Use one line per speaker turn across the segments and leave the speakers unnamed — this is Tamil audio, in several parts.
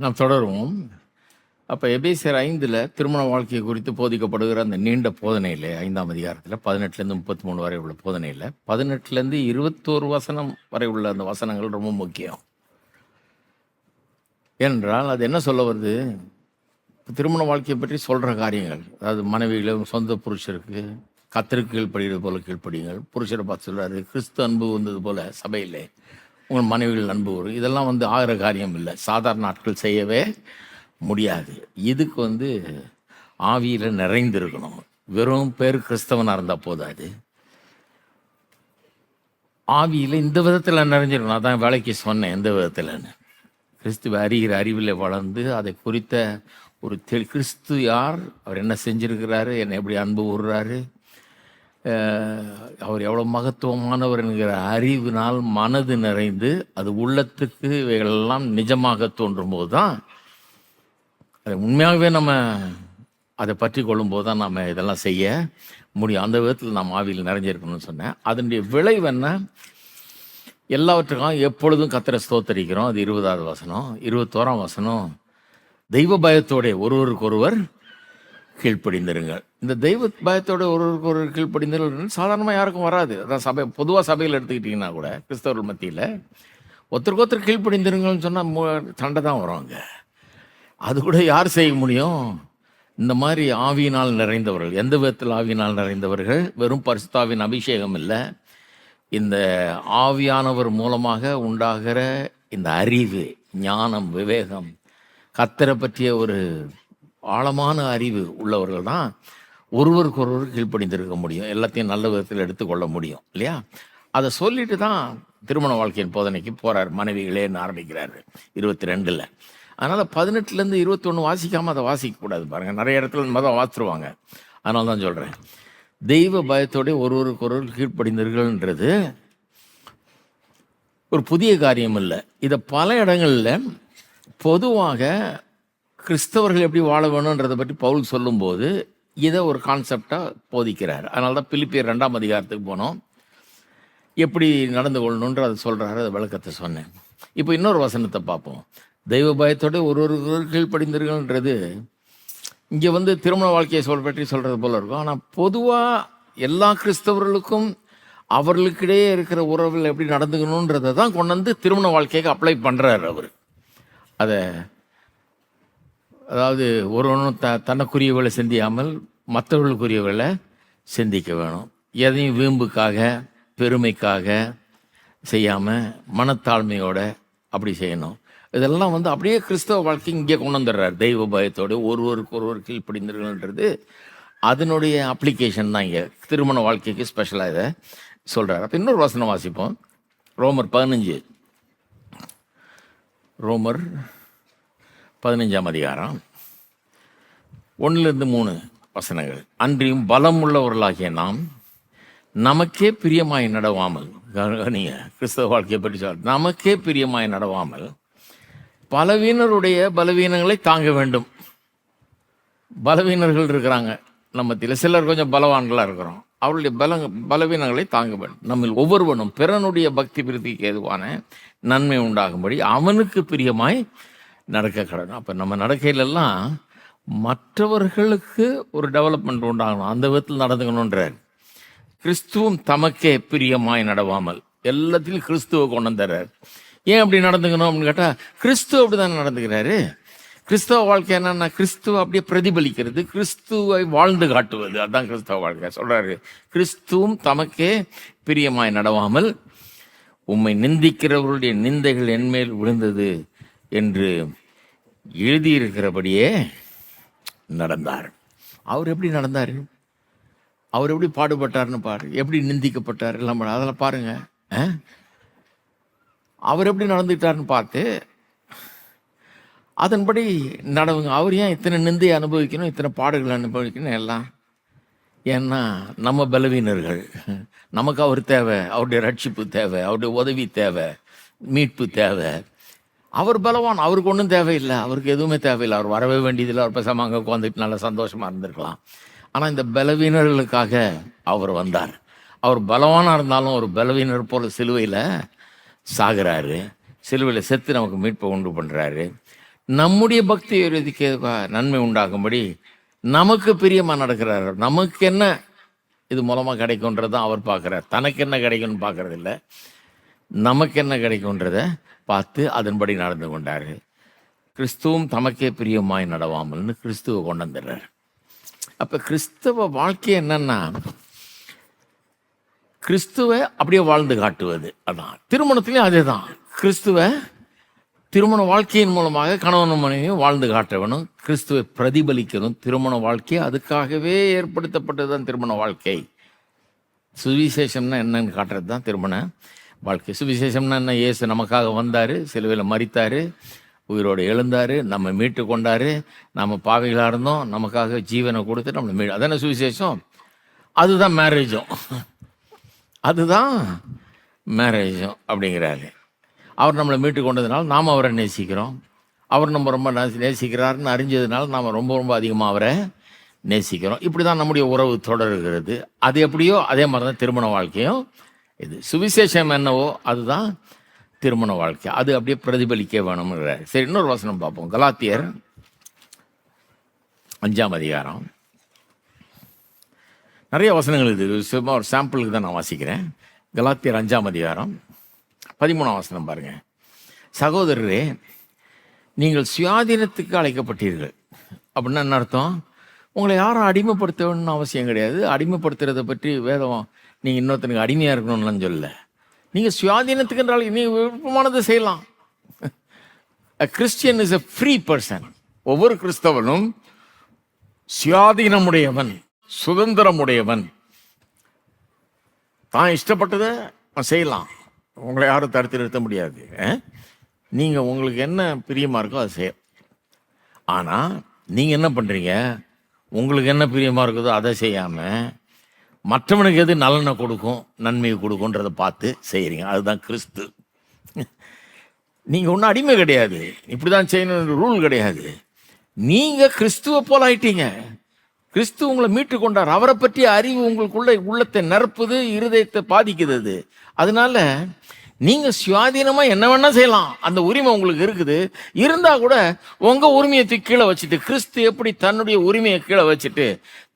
நாம் தொடருவோம். அப்போ எபேசியர் 5 திருமண வாழ்க்கை குறித்து போதிக்கப்படுகிற அந்த நீண்ட போதனையில் 5ஆம் அதிகாரத்தில் 18லேருந்து 33 வரை உள்ள போதனையில் 18லேருந்து 21 வசனம் வரை உள்ள அந்த வசனங்கள் ரொம்ப முக்கியம். ஏனென்றால் அது என்ன சொல்ல வருது? திருமண வாழ்க்கையை பற்றி சொல்கிற காரியங்கள், அதாவது மனைவிகளும் சொந்த புருஷருக்கு கர்த்தருக்கு கீழ்ப்படுகிறது போல கீழ்ப்படியுங்கள். புருஷரை பார்த்து சொல்கிறாரு, கிறிஸ்து அன்பு வந்தது போல சபையிலே உங்கள் மனைவிகள் அன்பு வரும். இதெல்லாம் ஆகிற காரியம் இல்லை, சாதாரண நாட்கள் செய்யவே முடியாது. இதுக்கு ஆவியில் நிறைந்திருக்கணும். வெறும் பேர் கிறிஸ்தவனாக இருந்தால் போதாது, ஆவியில் இந்த விதத்தில் நிறைஞ்சிருக்கணும். அதான் வேலைக்கு சொன்னேன், எந்த விதத்தில்னு. கிறிஸ்துவ அறிகிற அறிவில் வளர்ந்து அதை குறித்த ஒரு கிறிஸ்து யார், அவர் என்ன செஞ்சிருக்கிறாரு, என்னை எப்படி அன்பு கூறுறாரு, அவர் எவ்வளோ மகத்துவமானவர் என்கிற அறிவினால் மனது நிறைந்து அது உள்ளத்துக்கு இவைகளெல்லாம் நிஜமாக தோன்றும் போது தான், அதை உண்மையாகவே நம்ம அதை பற்றி கொள்ளும்போது தான் நம்ம இதெல்லாம் செய்ய முடியும். அந்த விதத்தில் நாம் ஆவியில் நிறைஞ்சிருக்கணும்னு சொன்னேன். அதனுடைய விளைவு என்ன? எல்லாவற்றுக்கும் எப்பொழுதும் கர்த்தரை ஸ்தோத்தரிக்கிறோம். அது 20வது வசனம். 21ஆம் வசனம், தெய்வ பயத்தோட ஒருவருக்கொருவர் கீழ்ப்படிந்திருங்கள். இந்த தெய்வ பயத்தோட ஒருவருக்கொருவர் கீழ்ப்படிந்திருங்கள் சாதாரணமாக யாருக்கும் வராது. அதான் சபை, பொதுவாக சபையில் எடுத்துக்கிட்டிங்கன்னா கூட கிறிஸ்தவர்கள் மத்தியில் ஒருத்தருக்கு ஒருத்தர் கீழ்ப்படிந்திருங்கள்னு சொன்னால் சண்டை தான் வருவாங்க. அது கூட யார் செய்ய முடியும்? இந்த மாதிரி ஆவியினால் நிறைந்தவர்கள். எந்த விதத்தில் ஆவியினால் நிறைந்தவர்கள்? வெறும் பரிசுத்தாவின் அபிஷேகம் இல்லை, இந்த ஆவியானவர் மூலமாக உண்டாகிற இந்த அறிவு, ஞானம், விவேகம், கர்த்தரை பற்றிய ஒரு ஆழமான அறிவு உள்ளவர்கள் தான் ஒருவருக்கு ஒருவர் கீழ்ப்படிந்திருக்க முடியும், எல்லாத்தையும் நல்ல விதத்தில் எடுத்துக்கொள்ள முடியும் இல்லையா? அதை சொல்லிட்டு தான் திருமண வாழ்க்கையின் போதனைக்கு போகிறார். மனைவிகளேன்னு ஆரம்பிக்கிறாரு 22. அதனால் 18லேருந்து 21 வாசிக்காமல் அதை வாசிக்கக்கூடாது. பாருங்கள், நிறைய இடத்துல மதம் வாசித்துருவாங்க. அதனால தான் சொல்கிறேன், தெய்வ பயத்தோட ஒருவருக்கு ஒருவர் கீழ்ப்படிந்தீர்கள்ன்றது ஒரு புதிய காரியம் இல்லை. இதை பல இடங்களில் பொதுவாக கிறிஸ்தவர்கள் எப்படி வாழ வேணுன்றதை பற்றி பவுல் சொல்லும்போது இதை ஒரு கான்செப்டாக போதிக்கிறார். அதனால தான் பிலிப்பியர் 2ஆம் அதிகாரத்துக்கு போனோம். எப்படி நடந்து கொள்ளணுன்ற அதை சொல்கிறாரு, அதை விளக்கத்தை சொன்னேன். இப்போ இன்னொரு வசனத்தை பார்ப்போம். தெய்வ பயத்தோட ஒருவருக்கு கீழ்ப்படிந்தீர்கள்ன்றது இங்கே திருமண வாழ்க்கையை பற்றி சொல்கிறது போல இருக்கும். ஆனால் பொதுவாக எல்லா கிறிஸ்தவர்களுக்கும் அவர்களுக்கிடையே இருக்கிற உறவில் எப்படி நடந்துக்கணுன்றதை தான் கொண்டு திருமண வாழ்க்கைக்கு அப்ளை பண்ணுறாரு அவர். அதை அதாவது ஒருவனும் தனக்குரியவளை சிந்தியாமல் மற்றவர்களுக்குரியவளை சிந்திக்க வேணும். எதையும் வீம்புக்காக பெருமைக்காக செய்யாமல் மனத்தாழ்மையோட அப்படி செய்யணும். இதெல்லாம் அப்படியே கிறிஸ்தவ வாழ்க்கை இங்கே கொண்டு வந்துடுறார். தெய்வ பயத்தோடு ஒருவருக்கு ஒருவர் கீழ்ப்படிந்தீர்கள்ன்றது அதனுடைய அப்ளிகேஷன் தான் இங்கே திருமண வாழ்க்கைக்கு ஸ்பெஷலாக இதை சொல்கிறார். அப்போ இன்னொரு வசனம் வாசிப்போம். ரோமர் 15, ரோமர் 15ஆம் அதிகாரம் 1லேருந்து 3 வசனங்கள். அன்றியும் பலம் உள்ளவர்களாகிய நாம் நமக்கே பிரியமாய் நடவாமல், நீங்கள் கிறிஸ்தவ வாழ்க்கையை பற்றி சொல்ல, நமக்கே பிரியமாய் நடவாமல் பலவீனருடைய பலவீனங்களை தாங்க வேண்டும். பலவீனர்கள் இருக்கிறாங்க நம்ம மத்தியில், சிலர் கொஞ்சம் பலவான்களாக இருக்கிறோம். அவருடைய பலவீனங்களை தாங்க வேண்டும். நம்ம ஒவ்வொருவனும் பிறனுடைய பக்தி விருத்திக்கு ஏதுவான நன்மை உண்டாகும்படி அவனுக்கு பிரியமாய் நடக்க கடணும். அப்போ நம்ம நடக்கையிலெல்லாம் மற்றவர்களுக்கு ஒரு டெவலப்மெண்ட் உண்டாகணும், அந்த விதத்தில் நடந்துக்கணுன்றார். கிறிஸ்துவும் தமக்கே பிரியமாய் நடவாமல், எல்லாத்திலும் கிறிஸ்துவை கொண்டு வந்துடுறார். ஏன் அப்படி நடந்துக்கணும் அப்படின்னு கேட்டால், கிறிஸ்துவ அப்படி தானே நடந்துக்கிறாரு. கிறிஸ்தவ வாழ்க்கை என்னன்னா, கிறிஸ்துவ அப்படியே பிரதிபலிக்கிறது, கிறிஸ்துவை வாழ்ந்து காட்டுவது. அதுதான் கிறிஸ்தவ வாழ்க்கை. சொல்கிறாரு, கிறிஸ்துவும் தமக்கே பிரியமாய் நடவாமல் உம்மை நிந்திக்கிறவர்களுடைய நிந்தைகள் என்மேல் விழுந்தது என்று எழுதியிருக்கிறபடியே நடந்தார். அவர் எப்படி நடந்தார், அவர் எப்படி பாடுபட்டார்னு பாரு, எப்படி நிந்திக்கப்பட்டார் எல்லாம் அதெல்லாம் பாருங்க. அவர் எப்படி நடந்துக்கிட்டாருன்னு பார்த்து அதன்படி நடவுங்க. அவர் ஏன் இத்தனை நிந்தையை அனுபவிக்கணும், இத்தனை பாடுகளை அனுபவிக்கணும் எல்லாம்? ஏன்னா நம்ம பலவீனர்கள், நமக்கு அவர் தேவை, அவருடைய ரட்சிப்பு தேவை, அவருடைய உதவி தேவை, மீட்பு தேவை. அவர் பலவான், அவருக்கு ஒன்றும் தேவையில்லை, அவருக்கு எதுவுமே தேவையில்லை, அவர் வரவே வேண்டியதில்லை. அவர் பேசாமல் அங்கே உட்காந்துட்டு நல்லா சந்தோஷமாக இருந்திருக்கலாம். ஆனால் இந்த பலவீனர்களுக்காக அவர் வந்தார். அவர் பலவானாக இருந்தாலும் ஒரு பலவீனர் போல சிலுவையில் சாகிறாரு. சிலுவையில் செத்து நமக்கு மீட்பை உண்டு பண்ணுறாரு. நம்முடைய பக்தி விருதிக்கு நன்மை உண்டாகும்படி நமக்கு பிரியமாக நடக்கிறார். நமக்கு என்ன இது மூலமாக கிடைக்கும்ன்றது தான் அவர் பார்க்குறார். தனக்கு என்ன கிடைக்கும்னு பார்க்கறது இல்லை, நமக்கு என்ன கிடைக்கும்ன்றதை பார்த்து அதன்படி நடந்து கொண்டார். கிறிஸ்துவும் தமக்கே பிரியமாய் நடவாமல்னு கிறிஸ்துவை கொண்டு வந்துடுறார். அப்போ கிறிஸ்தவ வாழ்க்கை என்னன்னா கிறிஸ்துவை அப்படியே வாழ்ந்து காட்டுவது. அதான் திருமணத்துலேயும் அதே தான். கிறிஸ்துவை திருமண வாழ்க்கையின் மூலமாக கணவனும் மனைவியும் வாழ்ந்து காட்ட வேணும், கிறிஸ்துவை பிரதிபலிக்கணும். திருமண வாழ்க்கை அதுக்காகவே ஏற்படுத்தப்பட்டது தான் திருமண வாழ்க்கை. சுவிசேஷம்னா என்னன்னு காட்டுறது தான் திருமண வாழ்க்கை. சுவிசேஷம்னா என்ன? இயேசு நமக்காக வந்தார், சிலுவையில் மரித்தார், உயிரோடு எழுந்தார், நம்ம மீட்டு கொண்டார், நம்ம பாவிகளாக இருந்தோம், நமக்காக ஜீவனை கொடுத்து நம்மளை அதான சுவிசேஷம். அதுதான் மேரேஜும், அதுதான் மேரேஜும் அப்படிங்கிறாரு. அவர் நம்மளை மீட்டு கொண்டதுனால நாம் அவரை நேசிக்கிறோம், அவர் நம்ம ரொம்ப நேசிக்கிறாருன்னு அறிஞ்சதுனால நாம் ரொம்ப ரொம்ப அதிகமாக அவரை நேசிக்கிறோம். இப்படி தான் நம்முடைய உறவு தொடர்கிறது. அது எப்படியோ அதே மாதிரி தான் திருமண வாழ்க்கையும். இது சுவிசேஷம் என்னவோ அதுதான் திருமண வாழ்க்கை. அது அப்படியே பிரதிபலிக்க வேணும்ங்கிறார். சரி, இன்னொரு வசனம் பார்ப்போம். கலாத்தியர் 5ஆம் அதிகாரம். நிறைய வசனங்கள் இது, சும்மா ஒரு சாம்பிளுக்கு தான் நான் வாசிக்கிறேன். கலாத்தியர் 5ஆம் அதிகாரம் 13ஆம் வசனம் பாருங்க. சகோதரரே, நீங்கள் சுயாதீனத்துக்கு அழைக்கப்பட்டீர்கள். அப்படின்னா என்ன அர்த்தம்? உங்களை யாரும் அடிமைப்படுத்த வேணும்னு அவசியம் கிடையாது. அடிமைப்படுத்துறதை பற்றி வேதம் நீங்கள் இன்னொருத்தனுக்கு அடிமையாக இருக்கணும்னு சொல்லல. நீங்கள் சுயாதீனத்துக்கு என்றால் நீங்கள் விருப்பமானதை செய்யலாம். Christian is a free person. ஒவ்வொரு கிறிஸ்தவனும் சுயாதீனமுடையவன், சுதந்திரமுடையவன். தான் இஷ்டப்பட்டதை செய்யலாம், உங்களை யாரும் தடுத்து நிறுத்த முடியாது. நீங்கள் உங்களுக்கு என்ன பிரியமாக இருக்கோ அதை செய்ய. ஆனால் நீங்கள் என்ன பண்ணுறீங்க? உங்களுக்கு என்ன பிரியமாக இருக்குதோ அதை செய்யாமல் மற்றவனுக்கு எது நலனை கொடுக்கும், நன்மையை கொடுக்கும்ன்றதை பார்த்து செய்கிறீங்க. அதுதான் கிறிஸ்து. நீங்கள் ஒன்றும் அடிமை கிடையாது, இப்படி தான் செய்யணும் ரூல் கிடையாது. நீங்கள் கிறிஸ்துவை போல ஆயிட்டீங்க. கிறிஸ்து உங்களை மீட்டு கொண்டார். அவரை பற்றிய அறிவு உங்களுக்குள்ள உள்ளத்தை நிரப்புது, இருதயத்தை பாதிக்குது. அதனால நீங்க சுயாதீனமா என்ன வேணா செய்யலாம், அந்த உரிமை உங்களுக்கு இருக்குது. இருந்தா கூட உங்க உரிமையை கீழே வச்சுட்டு, கிறிஸ்து எப்படி தன்னுடைய உரிமையை கீழே வச்சுட்டு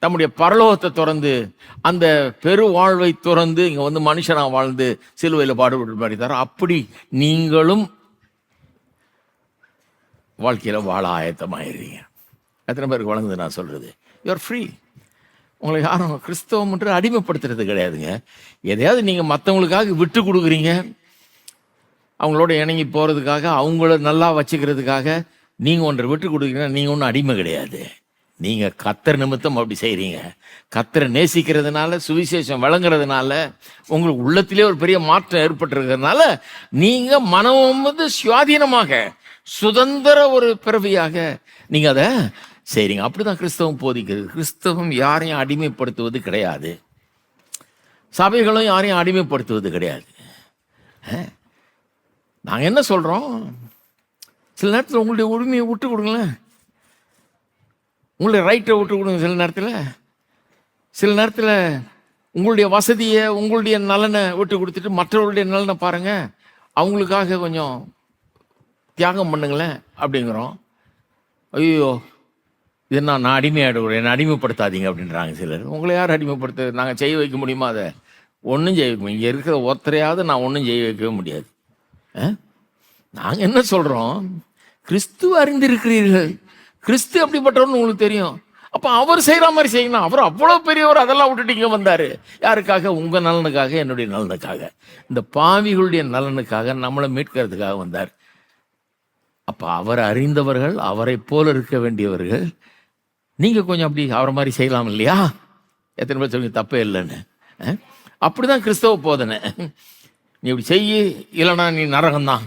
தம்முடைய பரலோகத்தை திறந்து அந்த பெரு வாழ்வை திறந்து இங்க வந்து மனுஷனா வாழ்ந்து சிலுவையில் பாடுபட்டு மாறித்தாரோ, அப்படி நீங்களும் வாழ்க்கையில வாழ ஆயத்தமாயிருங்க. எத்தனை பேருக்கு வழங்குது நான் சொல்றது? You're free. உங்களை யாரும் கிறிஸ்தவம் என்று அடிமைப்படுத்துறது கிடையாதுங்க. எதையாவது நீங்கள் மற்றவங்களுக்காக விட்டு கொடுக்குறீங்க, அவங்களோட இணங்கி போகிறதுக்காக, அவங்கள நல்லா வச்சுக்கிறதுக்காக நீங்கள் ஒன்றை விட்டு கொடுக்குறீங்கன்னா நீங்கள் ஒன்றும் அடிமை கிடையாது. நீங்கள் கர்த்தர் நிமித்தம் அப்படி செய்கிறீங்க. கர்த்தரை நேசிக்கிறதுனால, சுவிசேஷம் வழங்குறதுனால, உங்களுக்கு உள்ளத்திலே ஒரு பெரிய மாற்றம் ஏற்பட்டிருக்கிறதுனால நீங்கள் மனம் வந்து சுயாதீனமாக சுதந்திர ஒரு பிறவியாக நீங்கள் அதை சரிங்க. அப்படிதான் கிறிஸ்தவம் போதிக்கிறது. கிறிஸ்தவம் யாரையும் அடிமைப்படுத்துவது கிடையாது, சபைகளும் யாரையும் அடிமைப்படுத்துவது கிடையாது. நாங்கள் என்ன சொல்கிறோம்? சில நேரத்தில் உங்களுடைய உரிமையை விட்டு கொடுங்களேன், உங்களுடைய ரைட்டை விட்டு கொடுங்க. சில நேரத்தில் உங்களுடைய வசதியை, உங்களுடைய நலனை விட்டு கொடுத்துட்டு மற்றவர்களுடைய நலனை பாருங்கள், அவங்களுக்காக கொஞ்சம் தியாகம் பண்ணுங்களேன் அப்படிங்கிறோம். ஐயோ, இது நான் அடிமையாடுகிறேன், என்னை அடிமைப்படுத்தாதீங்க அப்படின்றாங்க சிலர். உங்களை யார் அடிமைப்படுத்த? நாங்கள் செய்ய வைக்க முடியுமா? அதை ஒன்றும் செய்ய வைக்க முடியும். இங்கே இருக்கிற ஒருத்தரையாவது நான் ஒன்றும் செய்ய வைக்கவே முடியாது. நாங்கள் என்ன சொல்கிறோம்? கிறிஸ்து அறிந்திருக்கிறீர்கள், கிறிஸ்து அப்படிப்பட்டவர்னு உங்களுக்கு தெரியும். அப்போ அவர் செய்கிற மாதிரி செய்யணும். அவர் அவ்வளோ பெரியவர், அதெல்லாம் விட்டுட்டு இங்கே வந்தார். யாருக்காக? உங்கள் நலனுக்காக, என்னுடைய நலனுக்காக, இந்த பாவிகளுடைய நலனுக்காக, நம்மளை மீட்கிறதுக்காக வந்தார். அப்போ அவர் அறிந்தவர்கள், அவரை போல இருக்க வேண்டியவர்கள். நீங்கள் கொஞ்சம் அப்படி அவரை மாதிரி செய்யலாம் இல்லையா? எத்தனை பேர் சொல்லுங்க தப்பே இல்லைன்னு? அப்படிதான் கிறிஸ்தவ போதனை. நீ இப்படி செய்ய, இல்லைனா நீ நரகம்தான்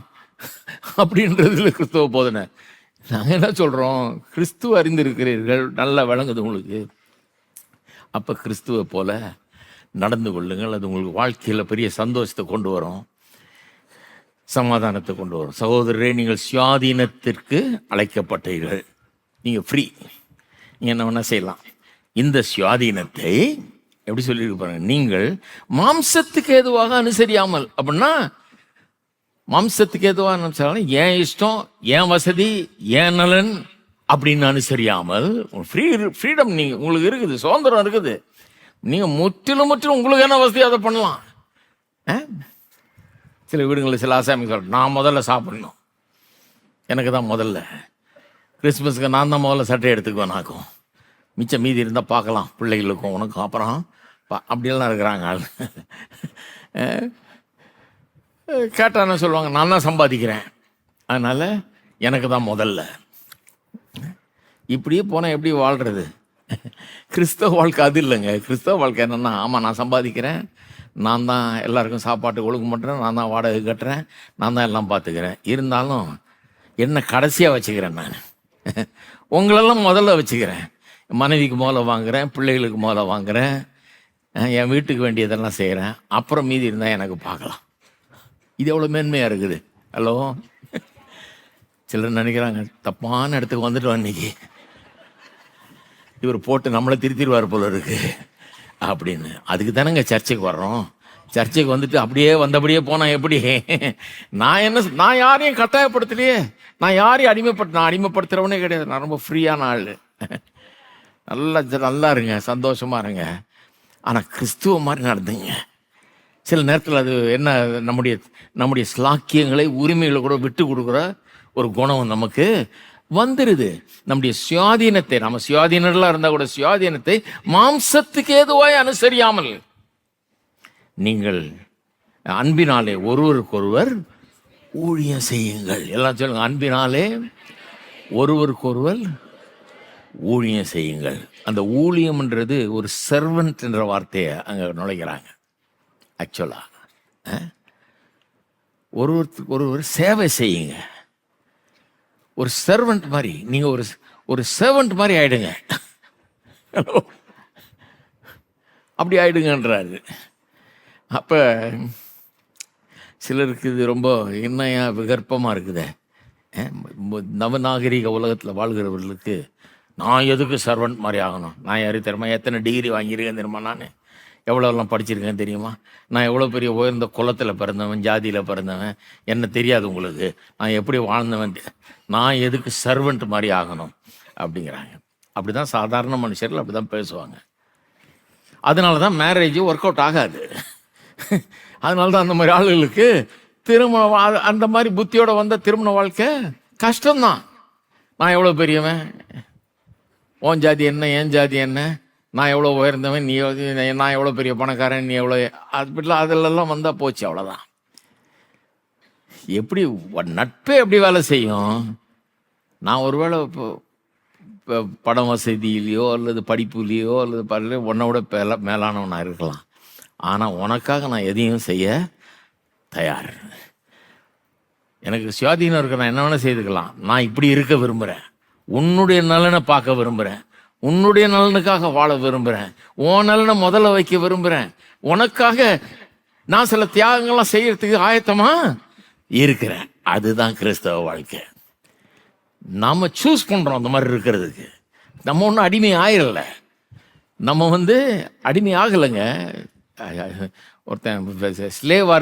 அப்படின்றதுல கிறிஸ்தவ போதனை. நாங்கள் என்ன சொல்கிறோம்? கிறிஸ்துவ அறிந்திருக்கிறீர்கள், நல்லா விளங்குது உங்களுக்கு. அப்போ கிறிஸ்துவை போல நடந்து கொள்ளுங்கள். அது உங்களுக்கு வாழ்க்கையில் பெரிய சந்தோஷத்தை கொண்டு வரும், சமாதானத்தை கொண்டு வரும். சகோதரரே, நீங்கள் சுயாதீனத்திற்கு அழைக்கப்பட்டீர்கள். நீங்கள் ஃப்ரீ, நீங்கள் என்ன வேணால் செய்யலாம். இந்த சுயாதீனத்தை எப்படி சொல்லியிருக்கு பாருங்க. நீங்கள் மாம்சத்துக்கு ஏதுவாக அனுசரியாமல், அப்படின்னா மாம்சத்துக்கு எதுவாக நினைச்சாலும் என் இஷ்டம், என் வசதி, என் நலன் அப்படின்னு அனுசரியாமல் ஃப்ரீடம் நீங்கள் உங்களுக்கு இருக்குது, சுதந்திரம் இருக்குது. நீங்கள் முற்றிலும் உங்களுக்கு என்ன வசதி அதை பண்ணலாம். சில வீடுகளில் சில ஆசாமி சொல்கிறேன், நான் முதல்ல சாப்பிடணும், எனக்கு தான் முதல்ல. கிறிஸ்மஸுக்கு நான் தான் முதல்ல சட்டை எடுத்துக்குவேன், நாக்கும் மிச்சம் மீதி இருந்தால் பார்க்கலாம் பிள்ளைகளுக்கும் உனக்கும், அப்புறம் அப்படியெல்லாம் இருக்கிறாங்க ஆள். கேட்டால் என்ன சொல்லுவாங்க, நான் தான் சம்பாதிக்கிறேன், அதனால் எனக்கு தான் முதல்ல. இப்படியே போனால் எப்படி வாழ்கிறது? கிறிஸ்தவ வாழ்க்கை அது இல்லைங்க. கிறிஸ்தவ வாழ்க்கை என்னென்னா, ஆமாம் நான் சம்பாதிக்கிறேன், நான் தான் எல்லாருக்கும் சாப்பாட்டு ஒழுங்கு பண்ணுறேன், நான் தான் வாடகை கட்டுறேன், நான் தான் எல்லாம் பார்த்துக்கிறேன், இருந்தாலும் என்ன கடைசியாக வச்சுக்கிறேன், நான் உங்களெல்லாம் முதல்ல வச்சுக்கிறேன், மனைவிக்கு முதல்ல வாங்குகிறேன், பிள்ளைகளுக்கு முதல்ல வாங்குகிறேன், என் வீட்டுக்கு வேண்டியதெல்லாம் செய்கிறேன், அப்புறம் மீதி இருந்தால் எனக்கு பார்க்கலாம். இது எவ்வளோ மேன்மையாக இருக்குது. ஹலோ, சிலர் நினைக்கிறாங்க தப்பான இடத்துக்கு வந்துட்டோம் இன்னைக்கு, இவர் போட்டு நம்மளை திருத்திடுவார் போல இருக்கு அப்படின்னு. அதுக்கு தானேங்க சர்ச்சைக்கு வர்றோம். சர்ச்சைக்கு வந்துட்டு அப்படியே வந்தபடியே போனால் எப்படி? நான் யாரையும் கட்டாயப்படுத்தலையே, நான் யாரையும் நான் அடிமைப்படுத்துகிறவனே கிடையாது. நான் ரொம்ப ஃப்ரீயான ஆள். நல்லா இருங்க, சந்தோஷமா இருங்க, ஆனால் கிறிஸ்துவ மாதிரி நடந்துங்க. சில நேரத்தில் அது என்ன, நம்முடைய ஸ்லாக்கியங்களை உரிமைகளை கூட விட்டு கொடுக்குற ஒரு குணம் நமக்கு வந்துடுது. நம்முடைய சுயாதீனத்தை, நம்ம சுயாதீனர்களாக இருந்தால் கூட சுயாதீனத்தை மாம்சத்துக்கு ஏதுவாய் அனுசரியாமல் நீங்கள் அன்பினாலே ஒருவருக்கொருவர் ஊழியம் செய்யுங்கள். எல்லாம் சொல்லுங்க, அன்பினாலே ஒருவருக்கொருவர் ஊழியம் செய்யுங்கள். அந்த ஊழியம்ன்றது ஒரு சர்வன்ட் என்ற வார்த்தையை அங்கே நுழைக்கிறாங்க. ஆக்சுவலாக ஒருவர் சேவை செய்யுங்க. ஒரு சர்வன்ட் மாதிரி நீங்கள் ஒரு சர்வன்ட் மாதிரி ஆயிடுங்க. அப்படி ஆயிடுங்கன்றாரு. அப்போ சிலருக்கு இது ரொம்ப என்னையா விகற்பமாக இருக்குதே. நவநாகரிக உலகத்தில் வாழ்கிறவர்களுக்கு நான் எதுக்கு சர்வன்ட் மாதிரி ஆகணும்? நான் யாரு தெரியுமா? எத்தனை டிகிரி வாங்கியிருக்கேன் தெரியுமா? நான் எவ்வளோலாம் படிச்சிருக்கேன் தெரியுமா? நான் எவ்வளோ பெரிய உயர்ந்த குலத்தில் பிறந்தவன், ஜாதியில் பிறந்தவன், என்ன தெரியாது உங்களுக்கு? நான் எப்படி வாழ்ந்தவன்? நான் எதுக்கு சர்வெண்ட் மாதிரி ஆகணும் அப்படிங்கிறாங்க. அப்படி தான் சாதாரண மனுஷர்கள் அப்படி தான் பேசுவாங்க. அதனால தான் மேரேஜ் ஒர்க் அவுட் ஆகாது. அதனால தான் அந்த மாதிரி ஆளுகளுக்கு திருமணம், அந்த மாதிரி புத்தியோடு வந்த திருமண வாழ்க்கை கஷ்டம்தான். நான் எவ்வளோ பெரியவன், உன் ஜாதி என்ன, என் ஜாதி என்ன, நான் எவ்வளோ உயர்ந்தவன், நான் எவ்வளோ பெரிய பணக்காரன், நீ எவ்வளோ, அப்படிலாம் அதிலெல்லாம் வந்தால் போச்சு, அவ்வளோதான். எப்படி நட்பே எப்படி வேலை செய்யும்? நான் ஒருவேளை இப்போ படம் வசதியிலையோ அல்லது படிப்புலேயோ அல்லது உன்னோட மேலானவனாக இருக்கலாம், ஆனால் உனக்காக நான் எதையும் செய்ய தயார். எனக்கு சுயாதீனம் இருக்க, நான் என்ன வேணால் செய்துக்கலாம். நான் இப்படி இருக்க விரும்புகிறேன், உன்னுடைய நலனை பார்க்க விரும்புகிறேன், உன்னுடைய நலனுக்காக வாழ விரும்புகிறேன், உன் நலனை முதல்ல வைக்க விரும்புகிறேன், உனக்காக நான் சில தியாகங்கள்லாம் செய்யறதுக்கு ஆயத்தமா இருக்கிறேன். அதுதான் கிறிஸ்தவ வாழ்க்கை. நாம் சூஸ் பண்ணுறோம் அந்த மாதிரி இருக்கிறதுக்கு. நம்ம ஒன்றும் அடிமை ஆயிரல, நம்ம அடிமை ஆகலைங்க. ஒருத்தன் ஸ்லேவாக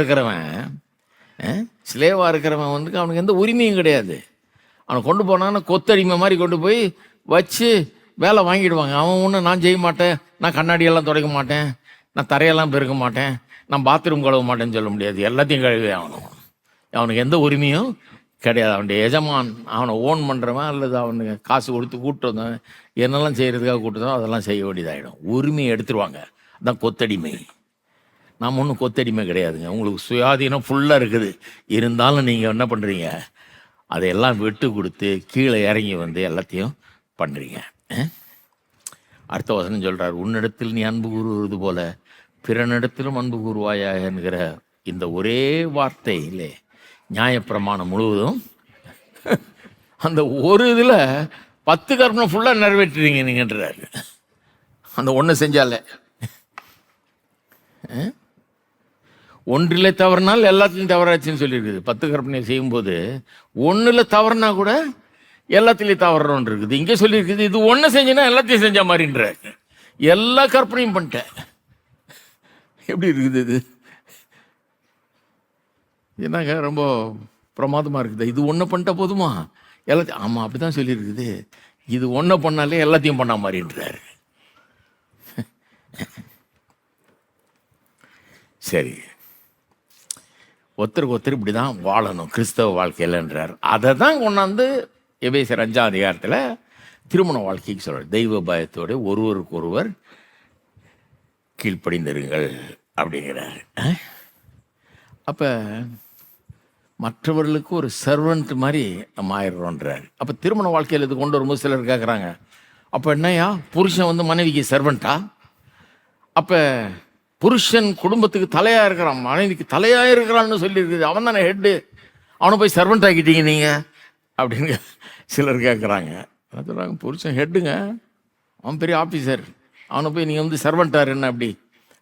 இருக்கிறவன் அவனுக்கு எந்த உரிமையும் கிடையாது. அவனை கொண்டு போனான்னு கொத்தடிமை மாதிரி கொண்டு போய் வச்சு வேலை வாங்கிடுவாங்க. அவன் ஒன்று, நான் செய்ய மாட்டேன், நான் கண்ணாடியெல்லாம் துடைக்க மாட்டேன், நான் தரையெல்லாம் பெருக்க மாட்டேன், நான் பாத்ரூம் கழுவ மாட்டேன்னு சொல்ல முடியாது. எல்லாத்தையும் கழுவி ஆகணும். அவனுக்கு எந்த உரிமையும் கிடையாது. அவனுடைய எஜமான், அவனை ஓன் பண்ணுறவன் அல்லது அவனுக்கு காசு கொடுத்து கூப்பிட்டு வந்தவன் என்னெல்லாம் செய்கிறதுக்காக கூப்பிட்டு அதெல்லாம் செய்ய வேண்டியதாகிடும். உரிமையை எடுத்துருவாங்க. அதுதான் கொத்தடிமை. நாம் ஒன்றும் கொத்தடிமை கிடையாதுங்க. உங்களுக்கு சுயாதீனம் ஃபுல்லாக இருக்குது. இருந்தாலும் நீங்கள் என்ன பண்ணுறீங்க? அதையெல்லாம் விட்டு கொடுத்து கீழே இறங்கி எல்லாத்தையும் பண்ணுறீங்க. அடுத்த வசனம் சொல்கிறார், உன்னிடத்தில் நீ அன்பு கூறுவது போல பிறனிடத்திலும் அன்பு கூறுவாயா என்கிற இந்த ஒரே வார்த்தையிலே நியாயப்பிரமாணம் முழுவதும், அந்த ஒரு இதில் 10 கற்பனை ஃபுல்லாக நிறைவேற்றுறீங்க நீங்கன்றாரு. அந்த ஒன்று செஞ்சாலே, ஒன்றில் தவறுனால் எல்லாத்துலையும் தவறாச்சுன்னு சொல்லியிருக்குது. 10 கற்பனை செய்யும்போது ஒன்றில் தவறுனா கூட எல்லாத்துலேயும் தவறுறோன்னு இருக்குது. இங்கே சொல்லியிருக்குது, இது ஒன்று செஞ்சுன்னா எல்லாத்தையும் செஞ்ச மாதிரின்ற, எல்லா கற்பனையும் பண்ணிட்டேன். எப்படி இருக்குது இது? என்னங்க ரொம்ப பிரமாதமாக இருக்குது, இது ஒன்றை பண்ணிட்டா போதுமா எல்லாத்தையும்? ஆமாம், அப்படி தான் சொல்லியிருக்குது. இது ஒன்றை பண்ணாலே எல்லாத்தையும் பண்ண மாதிரின்றாரு. சரி, ஒருத்தருக்கு ஒருத்தர் இப்படி தான் வாழணும் கிறிஸ்தவ வாழ்க்கையில்ன்றார். அதை தான் கொண்டாந்து எபேசியர் 5ஆம் அதிகாரத்தில் திருமண வாழ்க்கைக்கு சொல்கிறார். தெய்வ பயத்தோடு ஒருவருக்கு ஒருவர் கீழ்ப்படிந்திருங்கள் அப்படிங்கிறார். அப்போ மற்றவர்களுக்கு ஒரு சர்வெண்ட் மாதிரி நம்ம ஆயிடுறோன்றார். அப்போ திருமண வாழ்க்கையில் இது கொண்டு வரும்போது சிலர் கேட்குறாங்க, அப்போ என்னையா புருஷன் வந்து மனைவிக்கு சர்வெண்ட்டா? அப்போ புருஷன் குடும்பத்துக்கு தலையாக இருக்கிறான், மனைவிக்கு தலையாக இருக்கிறான்னு சொல்லியிருக்குது, அவன் தானே ஹெட்டு, அவனை போய் சர்வெண்ட் ஆக்கிட்டீங்க நீங்கள் அப்படின்னு சிலர் கேட்குறாங்க. என்ன சொல்கிறாங்க, புருஷன் ஹெட்டுங்க, அவன் பெரிய ஆஃபீஸர், அவனை போய் நீங்கள் வந்து சர்வெண்ட்டார் என்ன அப்படி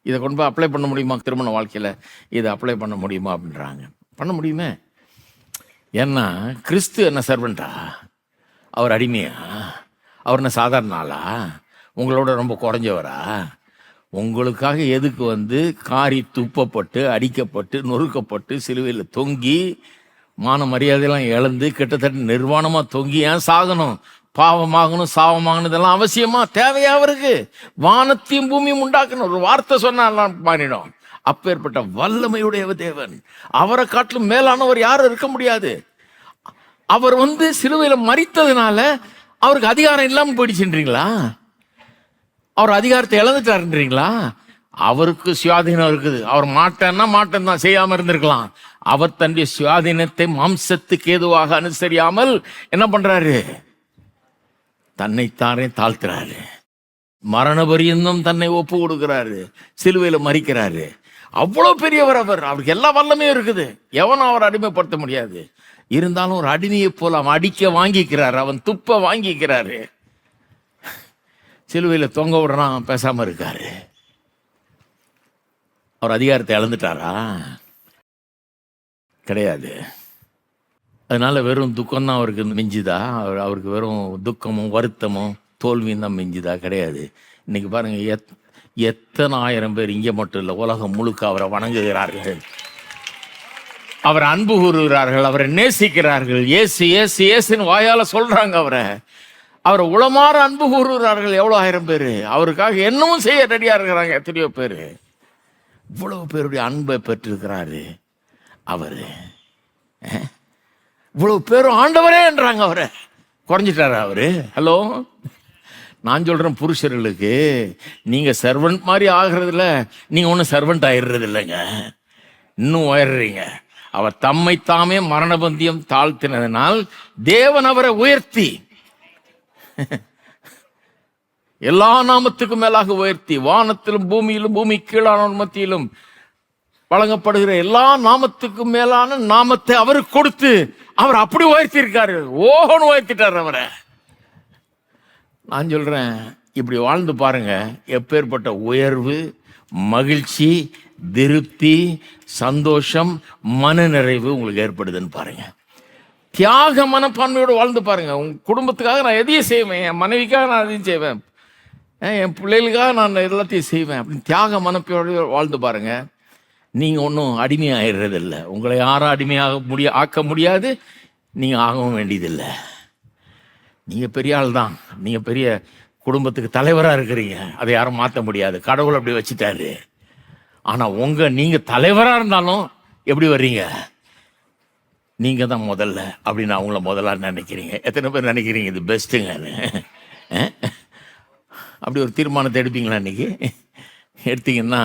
இதை கொண்டு போய் அப்ளை பண்ண முடியுமா திருமண வாழ்க்கையில்? இதை அப்ளை பண்ண முடியுமா அப்படின்றாங்க. பண்ண முடியுமே. ஏன்னா கிறிஸ்து என்ன சர்வெண்ட்டா? அவர் அடிமையா? அவர் என்ன சாதாரண ஆளா? உங்களோட ரொம்ப குறைஞ்சவரா? உங்களுக்காக எதுக்கு வந்து காரி துப்பப்பட்டு அடிக்கப்பட்டு நொறுக்கப்பட்டு சிலுவையில் தொங்கி மான மரியாதையெல்லாம் இழந்து கிட்டத்தட்ட நிர்வாணமாக தொங்கி ஏன் சாகணும்? பாவமாகணும் சாவமாகணும், இதெல்லாம் அவசியமா தேவையா? அவருக்கு வானத்தையும் பூமியும் உண்டாக்கணும், ஒரு வார்த்தை சொன்னாலாம் மாறிடும். அப்பேற்பட்ட வல்லமையுடைய தேவன், அவரை காட்டிலும் மேலானவர் யாரும் இருக்க முடியாது. அவர் வந்து சிலுவையில் மரித்ததுனால அவருக்கு அதிகாரம் இல்லாமல் போயிடுச்சுன்றீங்களா? அவர் அதிகாரத்தை இழந்துட்டாருன்றீங்களா? அவருக்கு சுயாதீனம் இருக்குது. அவர் மாட்டேன்னா மாட்டேன் தான், செய்யாம இருந்திருக்கலாம். அவர் தன்னுடைய சுயாதீனத்தை மாம்சத்துக்கு ஏதுவாக அனுசரியாமல் என்ன பண்றாரு? தன்னைத்தானே தாழ்த்துறாரு, மரண பரியந்தம் தன்னை ஒப்பு கொடுக்கிறாரு, சிலுவையில மரிக்கிறாரு. அவ்வளோ பெரியவர் அவர். அவருக்கு எல்லா வல்லமையும் இருக்குது, எவனும் அவர் அடிமைப்படுத்த முடியாது. இருந்தாலும் ஒரு அடிமையை போல அவன் அடிக்க வாங்கிக்கிறாரு, அவன் துப்ப வாங்கிக்கிறாரு, சிலுவையில தொங்க விடுறான், பேசாம இருக்காரு. அவர் அதிகாரத்தை இழந்துட்டாரா? கிடையாது. அதனால வெறும் துக்கம்தான் அவருக்கு மிஞ்சுதா? அவருக்கு வெறும் துக்கமும் வருத்தமும் தோல்வியும் தான் மிஞ்சுதா? கிடையாது. இன்னைக்கு பாருங்க, எத்தனை ஆயிரம் பேர் இங்கே மட்டும் இல்லை, உலகம் முழுக்க அவரை வணங்குகிறார்கள், அவரை அன்பு கூறுகிறார்கள், அவரை நேசிக்கிறார்கள். ஏசு ஏசு ஏசுன்னு வாயால சொல்றாங்க, அவரை உளமாற அன்பு கூறுகிறார்கள். எவ்வளோ ஆயிரம் பேர் அவருக்காக என்னமும் செய்ய ரெடியா இருக்கிறாங்க. எத்தனையோ பேர், இவ்வளவு பேருடைய அன்பை பெற்றிருக்கிறாரு அவரு. இவ்வளவு பேரும் ஆண்டவரே என்றாங்க. அவரை குறைஞ்சிட்டாரு அவரு? ஹலோ, நான் சொல்றேன் புருஷர்களுக்கு, நீங்க சர்வெண்ட் மாதிரி ஆகிறதுல நீங்க ஒன்றும் சர்வெண்ட் ஆயிடுறது இல்லைங்க, இன்னும் உயர்றீங்க. அவர் தம்மை தாமே மரணபந்தியம் தாழ்த்தினதனால் தேவன் அவரை உயர்த்தி எல்லா நாமத்துக்கும் மேலாக உயர்த்தி, வானத்திலும் பூமியிலும் பூமி கீழான மத்தியிலும் வழங்கப்படுகிற எல்லா நாமத்துக்கும் மேலான நாமத்தை அவருக்கு கொடுத்து அவர் அப்படி உயர்த்தி இருக்காரு. ஓஹோன்னு உயர்த்திட்டார் அவரை. நான் சொல்றேன், இப்படி வாழ்ந்து பாருங்க, எப்பேற்பட்ட உயர்வு, மகிழ்ச்சி, திருப்தி, சந்தோஷம், மன நிறைவு உங்களுக்கு ஏற்படுதுன்னு பாருங்க. தியாக மனப்பான்மையோடு வாழ்ந்து பாருங்க. உங்க குடும்பத்துக்காக நான் எதையும் செய்வேன், என் மனைவிக்காக நான் எதையும் செய்வேன், என் பிள்ளைகளுக்காக நான் எல்லாத்தையும் செய்வேன் அப்படின்னு தியாக மனப்போடு வாழ்ந்து பாருங்க. நீங்கள் ஒன்றும் அடிமையாகிறது இல்லை, உங்களை யாரும் அடிமையாக ஆக்க முடியாது, நீங்கள் ஆகவும் வேண்டியதில்லை. நீங்கள் பெரிய ஆள் தான், நீங்கள் பெரிய குடும்பத்துக்கு தலைவராக இருக்கிறீங்க, அதை யாரும் மாற்ற முடியாது, கடவுள் அப்படி வச்சுட்டாரு. ஆனால் நீங்கள் தலைவராக இருந்தாலும் எப்படி வர்றீங்க? நீங்கள் தான் முதல்ல அப்படின்னு அவங்கள முதல்ல நினைக்கிறீங்க. எத்தனை பேர் நினைக்கிறீங்க இது பெஸ்ட்டுங்கன்னு? அப்படி ஒரு தீர்மானத்தை எடுப்பீங்களா? இன்னைக்கு எடுத்தீங்கன்னா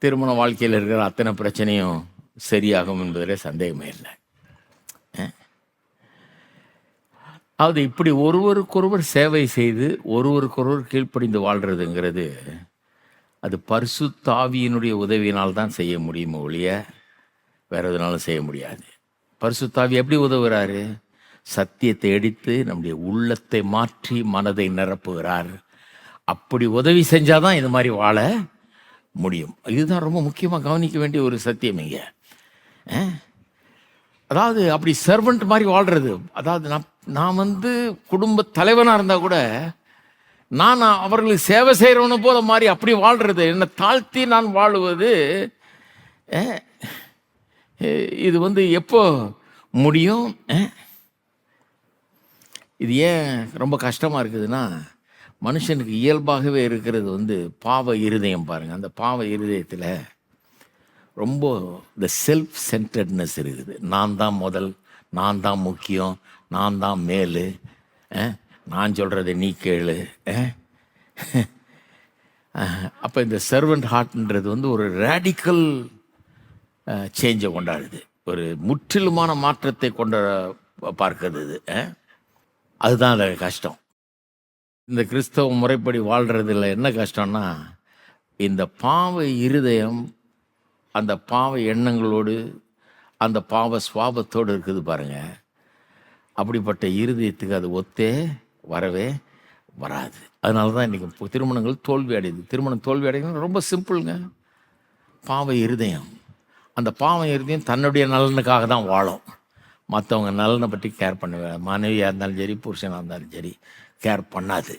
திருமண வாழ்க்கையில் இருக்கிற அத்தனை பிரச்சனையும் சரியாகும் என்பதிலே சந்தேகமே இல்லை. அது இப்படி ஒருவருக்கொருவர் சேவை செய்து ஒருவருக்கொருவர் கீழ்ப்படிந்து வாழ்றதுங்கிறது அது பரிசுத்த ஆவியினுடைய உதவியினால் தான் செய்ய முடியுமோ ஒழிய வேற எதுனாலும் செய்ய முடியாது. பரிசுத்த ஆவி எப்படி உதவுகிறாரு? சத்தியத்தை எடுத்து நம்முடைய உள்ளத்தை மாற்றி மனதை நிரப்புகிறார். அப்படி உதவி செஞ்சாதான் இது மாதிரி வாழ முடியும். இதுதான் ரொம்ப முக்கியமாக கவனிக்க வேண்டிய ஒரு சத்தியம் இங்க. அதாவது அப்படி சர்வெண்ட் மாதிரி வாழ்றது, அதாவது நான் குடும்ப தலைவனாக இருந்தால் கூட நான் அவர்களுக்கு சேவை செய்கிறவனு போல மாதிரி அப்படி வாழ்றது, என்னை தாழ்த்தி நான் வாழுவது இது வந்து எப்போ முடியும்? இது ஏன் ரொம்ப கஷ்டமாக இருக்குதுன்னா, மனுஷனுக்கு இயல்பாகவே இருக்கிறது வந்து பாவ இருதயம் பாருங்கள். அந்த பாவ இருதயத்தில் ரொம்ப இந்த செல்ஃப் சென்டர்ட்னஸ் இருக்குது. நான் தான் முதல், நான் தான் முக்கியம், நான் தான் மேலு, நான் சொல்கிறத நீ கேளு. அப்போ இந்த சர்வன்ட் ஹார்ட்ன்றது வந்து ஒரு ரேடிக்கல் சேஞ்சை கொண்டாடுது, ஒரு முற்றிலுமான மாற்றத்தை கொண்ட பார்க்குறது இது. அதுதான் அது கஷ்டம். இந்த கிறிஸ்தவ முறைப்படி வாழ்கிறதுல என்ன கஷ்டம்னா, இந்த பாவ இருதயம் அந்த பாவ எண்ணங்களோடு அந்த பாவ சுவாபத்தோடு இருக்குது பாருங்க. அப்படிப்பட்ட இருதயத்துக்கு அது ஒத்தே வரவே வராது. அதனால தான் இன்றைக்கி திருமணங்கள் தோல்வி அடையுது. திருமணம் தோல்வி அடையுது ரொம்ப சிம்பிளுங்க. பாவ இருதயம், அந்த பாவ இருதயம் தன்னுடைய நலனுக்காக தான் வாழும். மற்றவங்க நலனை பற்றி கேர் பண்ணுவேன். மனைவியாக இருந்தாலும் சரி, புருஷனாக இருந்தாலும் சரி, கேர் பண்ணாது.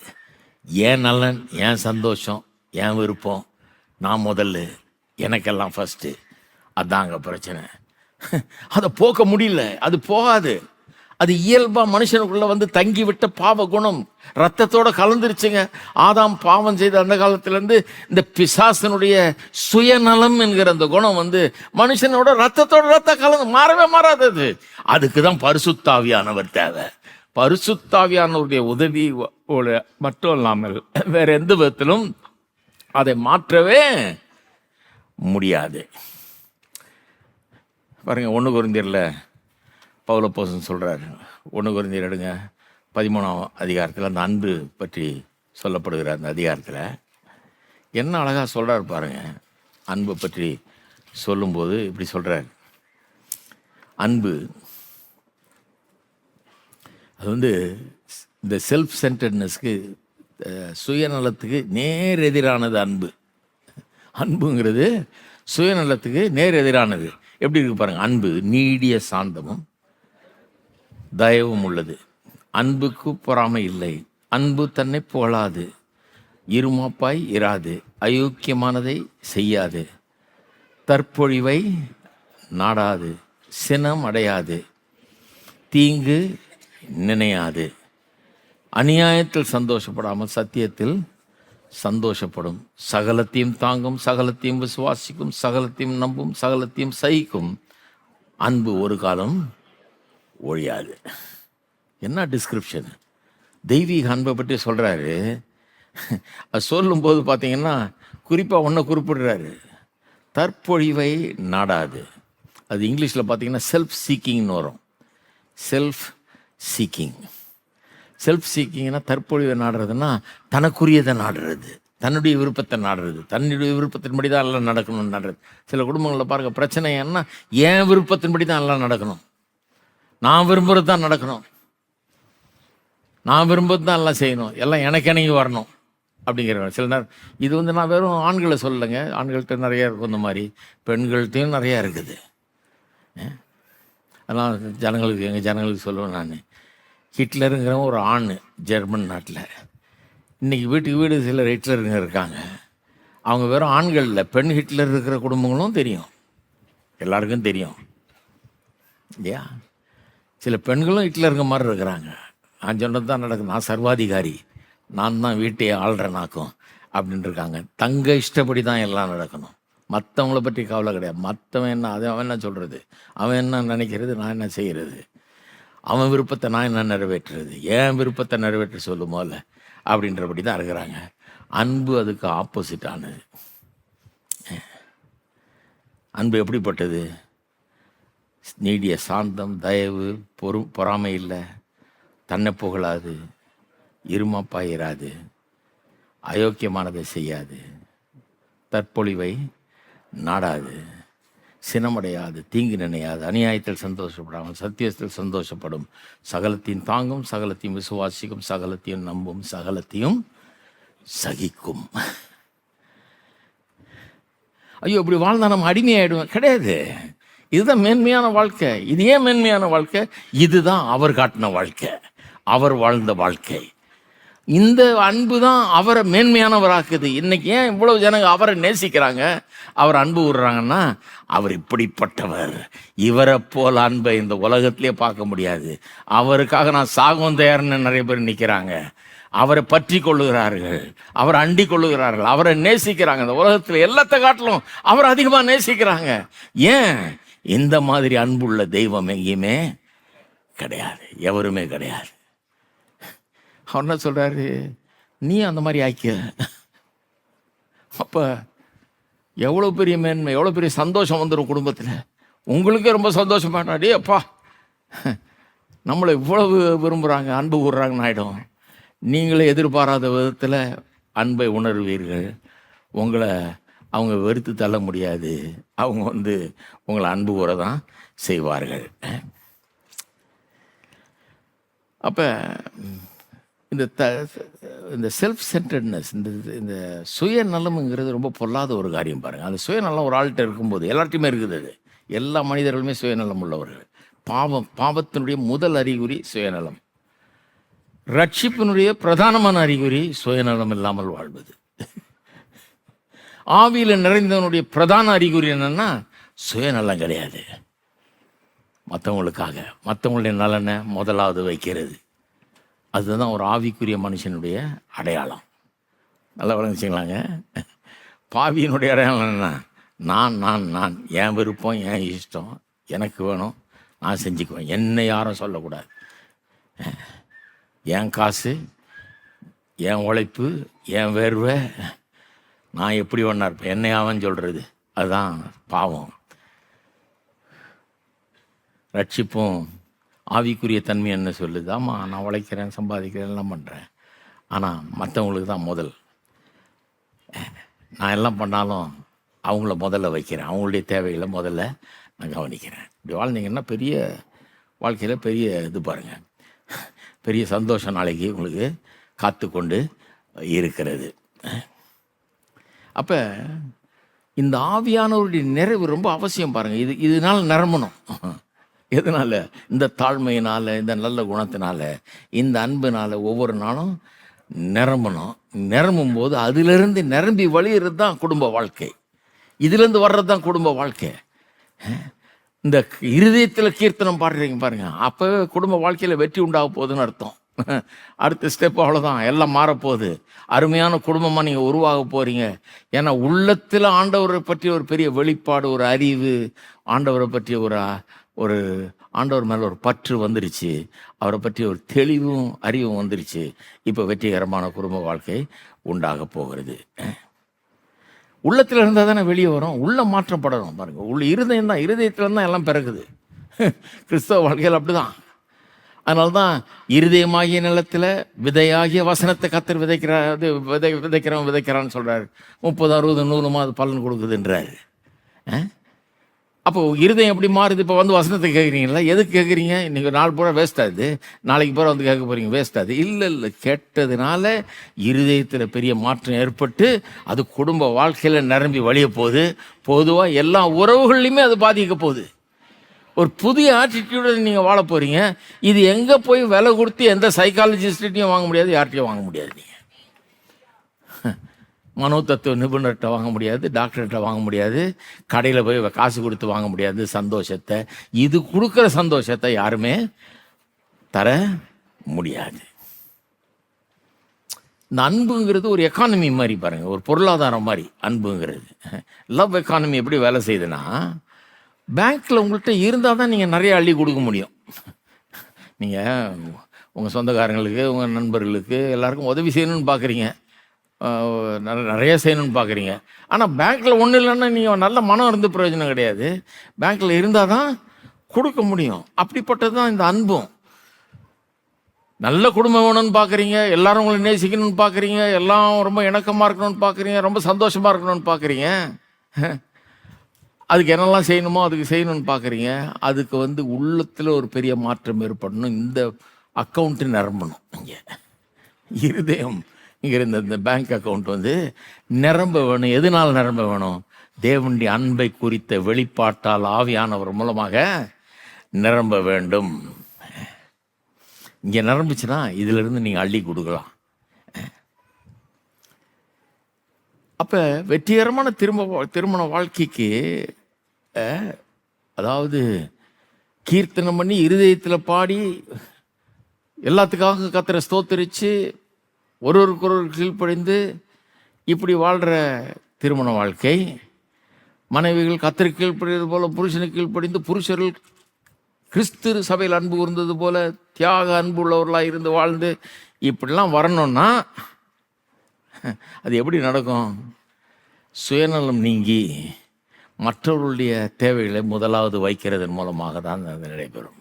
ஏன் நலன், ஏன் சந்தோஷம், ஏன் விருப்பம், நான் முதல்ல, எனக்கெல்லாம் ஃபஸ்ட்டு, அதாங்க பிரச்சனை. அதை போக்க முடியல, அது போகாது. அது இயல்பாக மனுஷனுக்குள்ளே வந்து தங்கிவிட்ட பாவ குணம் ரத்தத்தோடு கலந்துருச்சுங்க. ஆதாம் பாவம் செய்த அந்த காலத்துலேருந்து இந்த பிசாசனுடைய சுயநலம் என்கிற அந்த குணம் வந்து மனுஷனோட ரத்தத்தோட கலந்து மாறவே மாறாதது. அதுக்கு தான் பரிசுத்தாவியானவர் தேவை. பரிசுத்தாவியானவருடைய உதவி மட்டும் இல்லாமல் வேற எந்த விதத்திலும் அதை மாற்றவே முடியாது. பாருங்க, 1 கொரிந்தியரில் பவுலப்போஸ்தலன் சொல்கிறார். 1 கொரிந்தியர் எடுங்க, 13ஆம் அதிகாரத்தில் அந்த அன்பு பற்றி சொல்லப்படுகிற அந்த அதிகாரத்தில் என்ன அழகாக சொல்கிறார் பாருங்க. அன்பு பற்றி சொல்லும்போது இப்படி சொல்கிறார். அன்பு அது வந்து இந்த செல்ஃப் சென்டர்ட்னஸ்க்கு, சுயநலத்துக்கு நேர் எதிரானது அன்பு. அன்புங்கிறது சுயநலத்துக்கு நேர் எதிரானது. எப்படி இருக்கு பாருங்க. அன்பு நீடிய சாந்தமும் தயவும் உள்ளது. அன்புக்கு பொறாமை இல்லை. அன்பு தன்னை புகழாது, இருமாப்பாய் இராது, அயோக்கியமானதை செய்யாது, தற்பொழிவை நாடாது, சினம் அடையாது, தீங்கு நினையாது, அநியாயத்தில் சந்தோஷப்படாமல் சத்தியத்தில் சந்தோஷப்படும், சகலத்தையும் தாங்கும், சகலத்தையும் விசுவாசிக்கும், சகலத்தையும் நம்பும், சகலத்தையும் சகிக்கும். அன்பு ஒரு காலம் ஒழியாது. என்ன டிஸ்கிரிப்ஷன்! தெய்வீக அன்பை பற்றி சொல்கிறாரு. அது சொல்லும்போது பார்த்தீங்கன்னா குறிப்பாக ஒன்றை குறிப்பிடுறாரு, தற்பொழிவை நாடாது. அது இங்கிலீஷில் பார்த்தீங்கன்னா செல்ஃப் சீக்கிங்னு வரும். Self seeking. செல்ஃப் சீக்கிங்னா தற்பொழிவை நாடுறதுன்னா தனக்குரியதை நாடுறது, தன்னுடைய விருப்பத்தை நாடுறது, தன்னுடைய விருப்பத்தின்படி தான் எல்லாம் நடக்கணும்னு நாடுறது. சில குடும்பங்களில் பாருங்கள், பிரச்சனை என்ன, என் விருப்பத்தின்படி தான் எல்லாம் நடக்கணும், நான் விரும்புகிறது தான் நடக்கணும், நான் விரும்புறது தான் எல்லாம் செய்யணும், எல்லாம் எனக்கு இணங்கி வரணும் அப்படிங்கிற. சில நேரம் இது வந்து நான் வெறும் ஆண்களை சொல்லலைங்க, ஆண்கள்கிட்ட நிறையா இருக்கும் இந்த மாதிரி, பெண்கள்கிட்டையும் நிறையா இருக்குது. அதெல்லாம் ஜனங்களுக்கு, எங்கள் ஜனங்களுக்கு சொல்லுவேன் நான். ஹிட்லருங்கிற ஒரு ஆண் ஜெர்மன் நாட்டில், இன்றைக்கி வீட்டுக்கு வீடு சில ஹிட்லருங்க இருக்காங்க. அவங்க வெறும் ஆண்கள் இல்லை, பெண் ஹிட்லர் இருக்கிற குடும்பங்களும் தெரியும், எல்லாருக்கும் தெரியும் இல்லையா. சில பெண்களும் ஹிட்லருங்க மாதிரி இருக்கிறாங்க. நான் சொன்னது தான் நடக்குது, நான் சர்வாதிகாரி, நான் தான் வீட்டையே ஆள்றேனாக்கும் அப்படின்னு இருக்காங்க. தங்க இஷ்டப்படி தான் எல்லாம் நடக்கணும், மற்றவங்கள பற்றி கவலை கிடையாது. மற்றவன் என்ன, அது அவன் என்ன சொல்கிறது, அவன் என்ன நினைக்கிறது, நான் என்ன செய்கிறது, அவன் விருப்பத்தை நான் என்ன நிறைவேற்றுறது, ஏன் விருப்பத்தை நிறைவேற்ற சொல்லுமோல அப்படின்றபடி தான் இருக்கிறாங்க. அன்பு அதுக்கு ஆப்போசிட்டானது. அன்பு எப்படிப்பட்டது? நீடிய சாந்தம், தயவு, பொறாமை இல்லை, தன்னை புகழாது, இருமாப்பாயிராது, அயோக்கியமானதை செய்யாது, தற்பொழிவை நாடாது, சினமடையாது, தீங்கு நினையாது, அநியாயத்தில் சந்தோஷப்படாமல் சத்தியத்தில் சந்தோஷப்படும், சகலத்தையும் தாங்கும், சகலத்தையும் விசுவாசிக்கும், சகலத்தையும் நம்பும், சகலத்தையும் சகிக்கும். ஐயோ, இப்படி வாழ்ந்தா நம்ம அடிமையாயிடுவோம்? கிடையாது. இதுதான் மேன்மையான வாழ்க்கை. இது ஏன் மேன்மையான வாழ்க்கை? இதுதான் அவர் காட்டின வாழ்க்கை, அவர் வாழ்ந்த வாழ்க்கை. இந்த அன்பு தான் அவரை மேன்மையானவராக்குது. இன்னைக்கு ஏன் இவ்வளவு ஜனங்க அவரை நேசிக்கிறாங்க, அவர் அன்பு விடுறாங்கன்னா, அவர் இப்படிப்பட்டவர், இவரை போல அன்பை இந்த உலகத்திலே பார்க்க முடியாது, அவருக்காக நான் சாகவும் தயார்னு நிறைய பேர் நிற்கிறாங்க. அவரை பற்றி கொள்ளுகிறார்கள், அவரை அண்டி கொள்ளுகிறார்கள், அவரை நேசிக்கிறாங்க. இந்த உலகத்தில் எல்லாத்த காட்டிலும் அவரை அதிகமாக நேசிக்கிறாங்க. ஏன்? இந்த மாதிரி அன்புள்ள தெய்வம் எங்கேயுமே கிடையாது, எவருமே கிடையாது. அவர் என்ன சொல்றாரு, நீ அந்த மாதிரி ஆக்கிய. அப்ப எவ்வளோ பெரிய மேன்மை, எவ்வளோ பெரிய சந்தோஷம் வந்துடும் குடும்பத்தில். உங்களுக்கே ரொம்ப சந்தோஷமாட்டாடி, அப்பா நம்மளை இவ்வளவு விரும்புகிறாங்க, அன்பு கூறுறாங்கன்னு ஆகிடும். நீங்களே எதிர்பாராத விதத்தில் அன்பை உணர்வீர்கள். உங்களை அவங்க வெறுத்து தள்ள முடியாது. அவங்க உங்களை அன்பு கூற தான் செய்வார்கள். அப்போ இந்த செல்ஃப் சென்டர்ட்னஸ், இந்த சுயநலம்ங்கிறது ரொம்ப பொல்லாத ஒரு காரியம் பாருங்கள். அந்த சுயநலம் ஒரு ஆள்கிட்ட இருக்கும்போது, எல்லார்ட்டையுமே இருக்குது அது. எல்லா மனிதர்களுமே சுயநலம் உள்ளவர்கள். பாவத்தினுடைய முதல் அறிகுறி சுயநலம். ரட்சிப்பினுடைய பிரதானமான அறிகுறி சுயநலம் இல்லாமல் வாழ்வது. ஆவியில் நிறைந்தவனுடைய பிரதான அறிகுறி என்னன்னா சுயநலம் கிடையாது. மற்றவங்களுக்காக மற்றவங்களுடைய நலனை முதலாவது வைக்கிறது. அதுதான் ஒரு ஆவிக்குரிய மனுஷனுடைய அடையாளம். நல்லா விளங்குச்சிங்களாங்க. பாவியினுடைய அடையாளம் என்ன? நான் நான் நான், என் விருப்பம், என் இஷ்டம், எனக்கு வேணும், நான் செஞ்சுக்குவேன், என்னை யாரும் சொல்லக்கூடாது, என் காசு, என் உழைப்பு, என் வேர்வை, நான் எப்படி ஒன்றா இருப்பேன், என்னை அவன் சொல்கிறது. அதுதான் பாவம். ரட்சிப்பும் ஆவிக்குரிய தன்மை என்ன சொல்லுது? ஆமாம், நான் உழைக்கிறேன், சம்பாதிக்கிறேன், எல்லாம் பண்ணுறேன், ஆனால் மற்றவங்களுக்கு தான் முதல். நான் எல்லாம் பண்ணாலும் அவங்கள முதல்ல வைக்கிறேன், அவங்களுடைய தேவைகளை முதல்ல நான் கவனிக்கிறேன். இப்படி வாழ்ந்தீங்கன்னா பெரிய வாழ்க்கையில் பெரிய இது பாருங்கள், பெரிய சந்தோஷம் நாளைக்கு உங்களுக்கு காத்து கொண்டு இருக்கிறது. அப்போ இந்த ஆவியானவருடைய நிறைவு ரொம்ப அவசியம் பாருங்கள். இதனால் நிரம்பணும். எதனால்? இந்த தாழ்மையினால், இந்த நல்ல குணத்தினால, இந்த அன்பினால் ஒவ்வொரு நாளும் நிரம்பணும். நிரம்பும் போது அதிலிருந்து நிரம்பி வழியிறது தான் குடும்ப வாழ்க்கை. இதிலேருந்து வர்றது தான் குடும்ப வாழ்க்கை. இந்த இருதயத்தில் கீர்த்தனம் பாடுறீங்க பாருங்க, அப்போவே குடும்ப வாழ்க்கையில் வெற்றி உண்டாக போகுதுன்னு அர்த்தம். அடுத்த ஸ்டெப் அவ்வளோதான், எல்லாம் மாறப்போகுது. அருமையான குடும்பமாக நீங்கள் உருவாக போகிறீங்க. ஏன்னா உள்ளத்தில் ஆண்டவரை பற்றி ஒரு பெரிய வெளிப்பாடு, ஒரு அறிவு, ஆண்டவரை பற்றி ஒரு ஆண்டவர் மேலே ஒரு பற்று வந்துருச்சு, அவரை பற்றி ஒரு தெளிவும் அறிவும் வந்துருச்சு. இப்போ வெற்றிகரமான குடும்ப வாழ்க்கை உண்டாக போகிறது. உள்ளத்தில் இருந்தால் தானே வெளியே வரும், உள்ள மாற்றப்படணும் பாருங்கள். இருதயம் தான், இருதயத்தில் தான் எல்லாம் பிறகுது. கிறிஸ்தவ வாழ்க்கையில் அப்படி தான். அதனால தான் இருதயமாகிய நிலத்தில் விதையாகிய வசனத்தை கத்தர் விதைக்கிறவன் விதைக்கிறான்னு சொல்கிறாரு. 30, 60, 100 அது பலன் கொடுக்குதுன்றாரு. அப்போது இருதயம் எப்படி மாறுது? இப்போ வசனத்தை கேட்குறீங்களா? எதுக்கு கேட்குறீங்க? இன்றைக்கி நாள் பூரா வேஸ்ட் ஆகுது, நாளைக்கு பூரா கேட்க போகிறீங்க, வேஸ்ட் ஆகுது. இல்லை, கேட்டதுனால இருதயத்தில் பெரிய மாற்றம் ஏற்பட்டு அது குடும்ப வாழ்க்கையில் நிரம்பி வழிய போகுது. பொதுவாக எல்லா உறவுகள்லையுமே அது பாதிக்க போகுது. ஒரு புதிய ஆட்டிடியூடில் நீங்கள் வாழ போகிறீங்க. இது எங்கே போய் விலை கொடுத்து எந்த சைக்காலஜிஸ்ட்டையும் வாங்க முடியாது, யார்கிட்டையும் வாங்க முடியாது. நீங்கள் மனோதத்துவ நிபுணர்கிட்ட வாங்க முடியாது, டாக்டர்கிட்ட வாங்க முடியாது, கடையில் போய் காசு கொடுத்து வாங்க முடியாது சந்தோஷத்தை. இது கொடுக்குற சந்தோஷத்தை யாருமே தர முடியாது. இந்த அன்புங்கிறது ஒரு எக்கானமி மாதிரி பாருங்கள், ஒரு பொருளாதாரம் மாதிரி அன்புங்கிறது. லவ் எக்கானமி எப்படி வேலை செய்யுதுன்னா, பேங்க்கில் உங்கள்கிட்ட இருந்தால் தான் நீங்கள் நிறைய அள்ளி கொடுக்க முடியும். நீங்கள் உங்கள் சொந்தக்காரங்களுக்கு, உங்கள் நண்பர்களுக்கு எல்லாருக்கும் உதவி செய்யணும்னு பார்க்குறீங்க, நிறைய செய்யணும்னு பார்க்குறீங்க. ஆனால் பேங்க்கில் ஒன்றும் இல்லைன்னா நீங்கள் நல்ல மனம் இருந்து பிரயோஜனம் கிடையாது. பேங்க்கில் இருந்தால் தான் கொடுக்க முடியும். அப்படிப்பட்டது தான் இந்த அன்பும். நல்ல குடும்பம் வேணும்னு பார்க்குறீங்க, எல்லாரும் உங்களை நேசிக்கணும்னு பார்க்குறீங்க, எல்லாம் ரொம்ப இணக்கமாக இருக்கணும்னு பார்க்குறீங்க, ரொம்ப சந்தோஷமாக இருக்கணும்னு பார்க்குறீங்க. அதுக்கு என்னெல்லாம் செய்யணுமோ அதுக்கு செய்யணும்னு பார்க்குறீங்க. அதுக்கு உள்ளத்தில் ஒரு பெரிய மாற்றம் ஏற்படணும். இந்த அக்கௌண்ட்டு நிரம்பணும். இங்கே இருதயம் இங்கே இருந்த இந்த பேங்க் அக்கௌண்ட் நிரம்ப வேணும். எதனால் நிரம்ப வேணும்? தேவனுடைய அன்பை குறித்த வெளிப்பாட்டால் ஆவியானவர் மூலமாக நிரம்ப வேண்டும். இங்கே நிரம்பிச்சுன்னா இதிலிருந்து நீங்கள் அள்ளி கொடுக்கலாம். அப்போ வெற்றிகரமான திருமண வாழ்க்கைக்கு அதாவது கீர்த்தனம் பண்ணி இருதயத்தில் பாடி எல்லாத்துக்காக கர்த்தரை ஸ்தோத்தரித்து ஒருவருக்கு கீழ்ப்படிந்து இப்படி வாழ்கிற திருமண வாழ்க்கை, மனைவிகள் கர்த்தருக்கு கீழ்ப்படிவது போல புருஷனுக்கு கீழ்ப்படிந்து, புருஷர்கள் கிறிஸ்து சபையில் அன்பு கூர்ந்தது போல தியாக அன்பு உள்ளவர்களாக இருந்து வாழ்ந்து இப்படிலாம் வரணும்னா அது எப்படி நடக்கும்? சுயநலம் நீங்கி மற்றவர்களுடைய தேவைகளை முதலாவது வைக்கிறதன் மூலமாக தான் அது நடைபெறும்.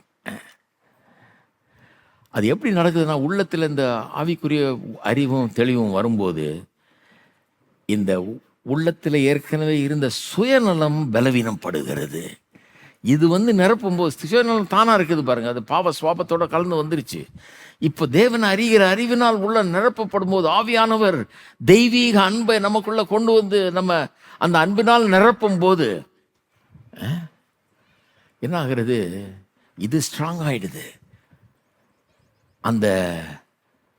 அது எப்படி நடக்குதுன்னா, உள்ளத்தில் இந்த ஆவிக்குரிய அறிவும் தெளிவும் வரும்போது இந்த உள்ளத்தில் ஏற்கனவே இருந்த சுயநலம் பலவீனப்படுகிறது. இது நிரப்பும்போது சுயநலம் தானாக இருக்குது பாருங்கள், அது பாவ சுவாபத்தோட கலந்து வந்துருச்சு. இப்போ தேவனை அறிகிற அறிவினால் உள்ள நிரப்பப்படும் போது ஆவியானவர் தெய்வீக அன்பை நமக்குள்ள கொண்டு நம்ம அந்த அன்பினால் நிரப்பும் போது என்ன ஆகிறது? இது ஸ்ட்ராங் ஆயிடுது. அந்த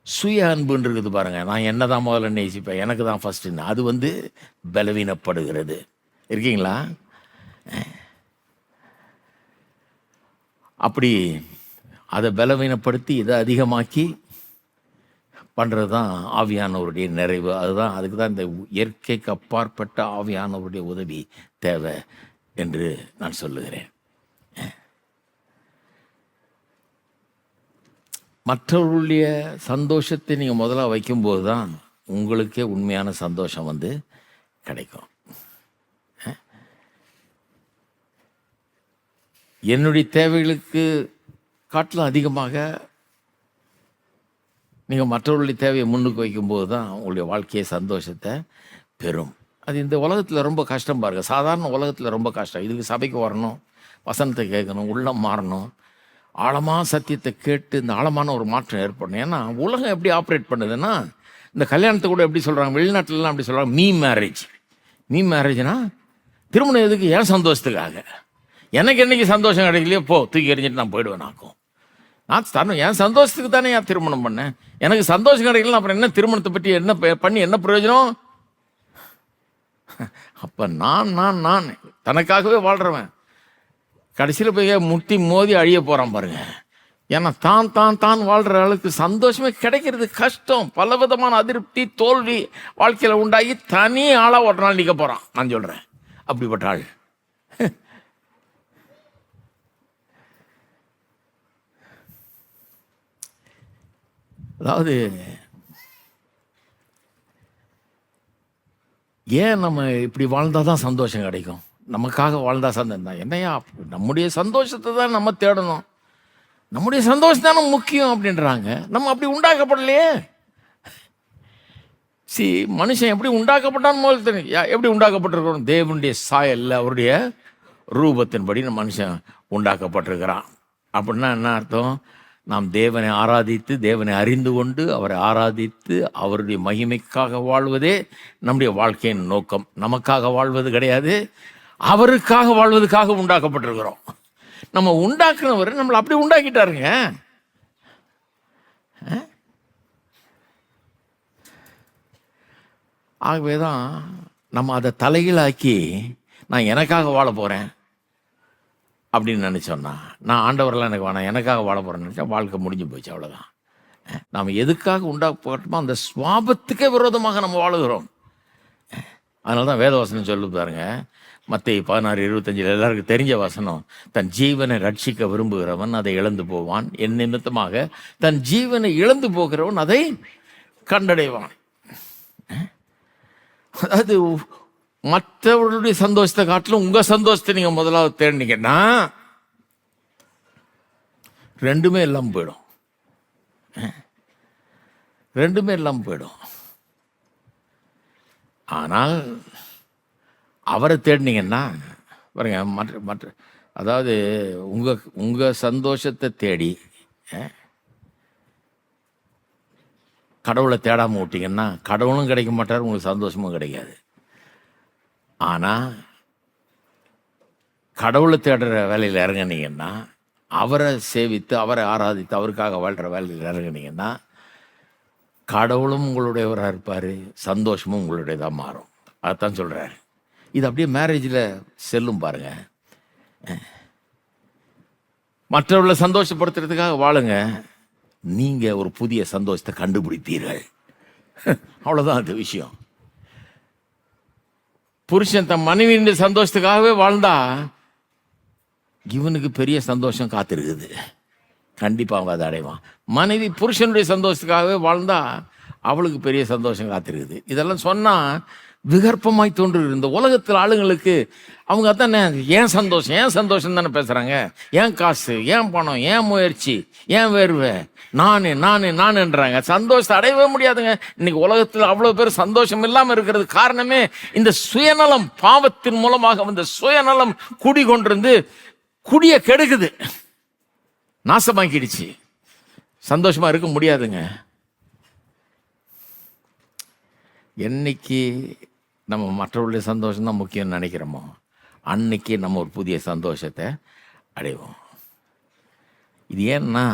சுய அன்புன்னு இருக்குது பாருங்க, நான் என்ன தான் முதல்ல நேசிப்பேன், எனக்கு தான் ஃபர்ஸ்ட்னு, அது பலவீனப்படுகிறது. இருக்கீங்களா? அப்படி அதை பலவீனப்படுத்தி இதை அதிகமாக்கி பண்ணுறது தான் ஆவியானவருடைய நிறைவு. அதுக்கு தான் இந்த இயற்கைக்கு அப்பாற்பட்ட ஆவியானவருடைய உதவி தேவை என்று நான் சொல்லுகிறேன். மற்றவர்களுடைய சந்தோஷத்தை நீங்கள் முதல்ல வைக்கும்போது தான் உங்களுக்கே உண்மையான சந்தோஷம் கிடைக்கும். என்னுடைய தேவைகளுக்கு காட்டிலும் அதிகமாக நீங்கள் மற்றவர்களுடைய தேவையை முன்னுக்கு வைக்கும்போது தான் உங்களுடைய வாழ்க்கையை சந்தோஷத்தை பெறும். அது இந்த உலகத்தில் ரொம்ப கஷ்டம் பாருங்கள். சாதாரண உலகத்தில் ரொம்ப கஷ்டம். இதுக்கு சபைக்கு வரணும், வசனத்தை கேட்கணும், உள்ளம் மாறணும், ஆழமான சத்தியத்தை கேட்டு இந்த ஆழமான ஒரு மாற்றம் ஏற்படணும். ஏன்னா உலகம் எப்படி ஆப்ரேட் பண்ணுதுன்னா, இந்த கல்யாணத்தை கூட எப்படி சொல்கிறாங்க, வெளிநாட்டிலலாம் அப்படி சொல்கிறாங்க, மீ மேரேஜ்னா திருமணம் எதுக்கு? ஏன் சந்தோஷத்துக்காக. எனக்கு என்னைக்கு சந்தோஷம் கிடைக்கலையோ போ, தூக்கி எறிஞ்சிட்டு நான் போயிடுவேன். நான் தரணும், என் சந்தோஷத்துக்கு தானே ஏன் திருமணம் பண்ணேன். எனக்கு சந்தோஷம் கிடைக்கல, அப்புறம் என்ன திருமணத்தை பற்றி என்ன பண்ணி என்ன பிரயோஜனம்? அப்போ நான் தனக்காகவே வாழ்கிறவன் கடைசியில் போய் முட்டி மோதி அழிய போகிறான் பாருங்க. ஏன்னா தான் வாழ்கிற அளவுக்கு சந்தோஷமே கிடைக்கிறது கஷ்டம். பல விதமான அதிருப்தி, தோல்வி வாழ்க்கையில் உண்டாகி தனி ஆளாக ஒரு நாள் நிற்க போகிறான். நான் சொல்கிறேன், அப்படிப்பட்ட ஆள். அதாவது ஏன் நம்ம இப்படி வாழ்ந்தால் தான் சந்தோஷம் கிடைக்கும்? நமக்காக வாழ்ந்தா சந்தோஷம் தான். என்னையா, நம்முடைய சந்தோஷத்தை தான் நம்ம தேடணும், நம்முடைய சந்தோஷம் தானே முக்கியம் அப்படின்றாங்க. நம்ம அப்படி உண்டாக்கப்படலையே. மனுஷன் எப்படி உண்டாக்கப்பட்டான்னு போல தெரியும். எப்படி உண்டாக்கப்பட்டிருக்கிறோம்? தேவனுடைய சாயல்ல, அவருடைய ரூபத்தின்படி நம்ம மனுஷன் உண்டாக்கப்பட்டிருக்கிறான். அப்படின்னா என்ன அர்த்தம்? நாம் தேவனை ஆராதித்து, தேவனை அறிந்து கொண்டு அவரை ஆராதித்து அவருடைய மகிமைக்காக வாழ்வதே நம்முடைய வாழ்க்கையின் நோக்கம். நமக்காக வாழ்வது கிடையாது, அவருக்காக வாழ்வதற்காக உண்டாக்கப்பட்டிருக்கிறோம். நம்ம உண்டாக்குனவர் நம்மளை அப்படி உண்டாக்கிட்டாருங்க. ஆகவே தான் நம்ம அதை தலைகீழாக்கி நான் எனக்காக வாழ போகிறேன் அப்படின்னு நினச்சோன்னா, நான் ஆண்டவரெல்லாம் எனக்கு வேணாம், எனக்காக வாழ போகிறேன்னு நினச்சா வாழ்க்கை முடிஞ்சு போச்சு, அவ்வளோதான். நாம் எதுக்காக உண்டாக்கப்பட்டோமோ அந்த சுவாபத்துக்கே விரோதமாக நம்ம வாழுகிறோம். அதனால தான் வேதவசனம் சொல்லு பாருங்க, மத்தேயு 16:25 எல்லாருக்கும் தெரிஞ்ச வசனம், தன் ஜீவனை ரட்சிக்க விரும்புகிறவன் அதை இழந்து போவான், என் நிமித்தமாக தன் ஜீவனை இழந்து போகிறவன் அதை கண்டடைவான். அதாவது மற்றவர்களுடைய சந்தோஷத்தை காட்டிலும் உங்க சந்தோஷத்தை நீங்க முதலாவது தேடினீங்கன்னா ரெண்டுமே எல்லாம் போயிடும். ஆனால் அவரை தேடினீங்கன்னா பாருங்க, மற்ற அதாவது உங்க சந்தோஷத்தை தேடி கடவுளை தேடாமல் விட்டீங்கன்னா கடவுளும் கிடைக்க மாட்டார், உங்களுக்கு சந்தோஷமும் கிடைக்காது. ஆனால் கடவுளை தேடுற வேலையில் இறங்குனீங்கன்னா, அவரை சேவித்து அவரை ஆராதித்து அவருக்காக வாழ்கிற வேலையில் இறங்குனீங்கன்னா கடவுளும் உங்களுடையவராக இருப்பார், சந்தோஷமும் உங்களுடையதாக மாறும். அதான் சொல்கிறார். இது அப்படியே மேரேஜில் செல்லும் பாருங்க. மற்றவர்களை சந்தோஷப்படுத்துறதுக்காக வாழுங்க, நீங்கள் ஒரு புதிய சந்தோஷத்தை கண்டுபிடிப்பீர்கள். அவ்வளோதான் அது விஷயம். புருஷன் தன் மனைவியின் சந்தோஷத்துக்காகவே வாழ்ந்தா இவனுக்கு பெரிய சந்தோஷம் காத்திருக்குது. கண்டிப்பாக அவன் அதை அடைவான். மனைவி புருஷனுடைய சந்தோஷத்துக்காகவே வாழ்ந்தா அவளுக்கு பெரிய சந்தோஷம் காத்திருக்குது. இதெல்லாம் சொன்னால் விகற்பமாய் தோன்றுகிறது. இந்த உலகத்தில் ஆளுங்களுக்கு அவங்க தானே ஏன் சந்தோஷம் தானே பேசுகிறாங்க. ஏன் காசு, ஏன் பணம், ஏன் முயற்சி, ஏன் வேர்வை, நானுன்றாங்க. சந்தோஷத்தை அடையவே முடியாதுங்க. இன்னைக்கு உலகத்தில் அவ்வளோ பேர் சந்தோஷம் இல்லாமல் இருக்கிறது காரணமே இந்த சுயநலம். பாவத்தின் மூலமாக இந்த சுயநலம் குடிகொண்டிருந்து குடியை கெடுக்குது, நாசமாக்கிடுச்சு. சந்தோஷமாக இருக்க முடியாதுங்க. என்னைக்கு நம்ம மற்றவர்களுடைய சந்தோஷம் தான் முக்கியம்னு நினைக்கிறோமோ அன்னைக்கு நம்ம ஒரு புதிய சந்தோஷத்தை அடைவோம். இது ஏன்னா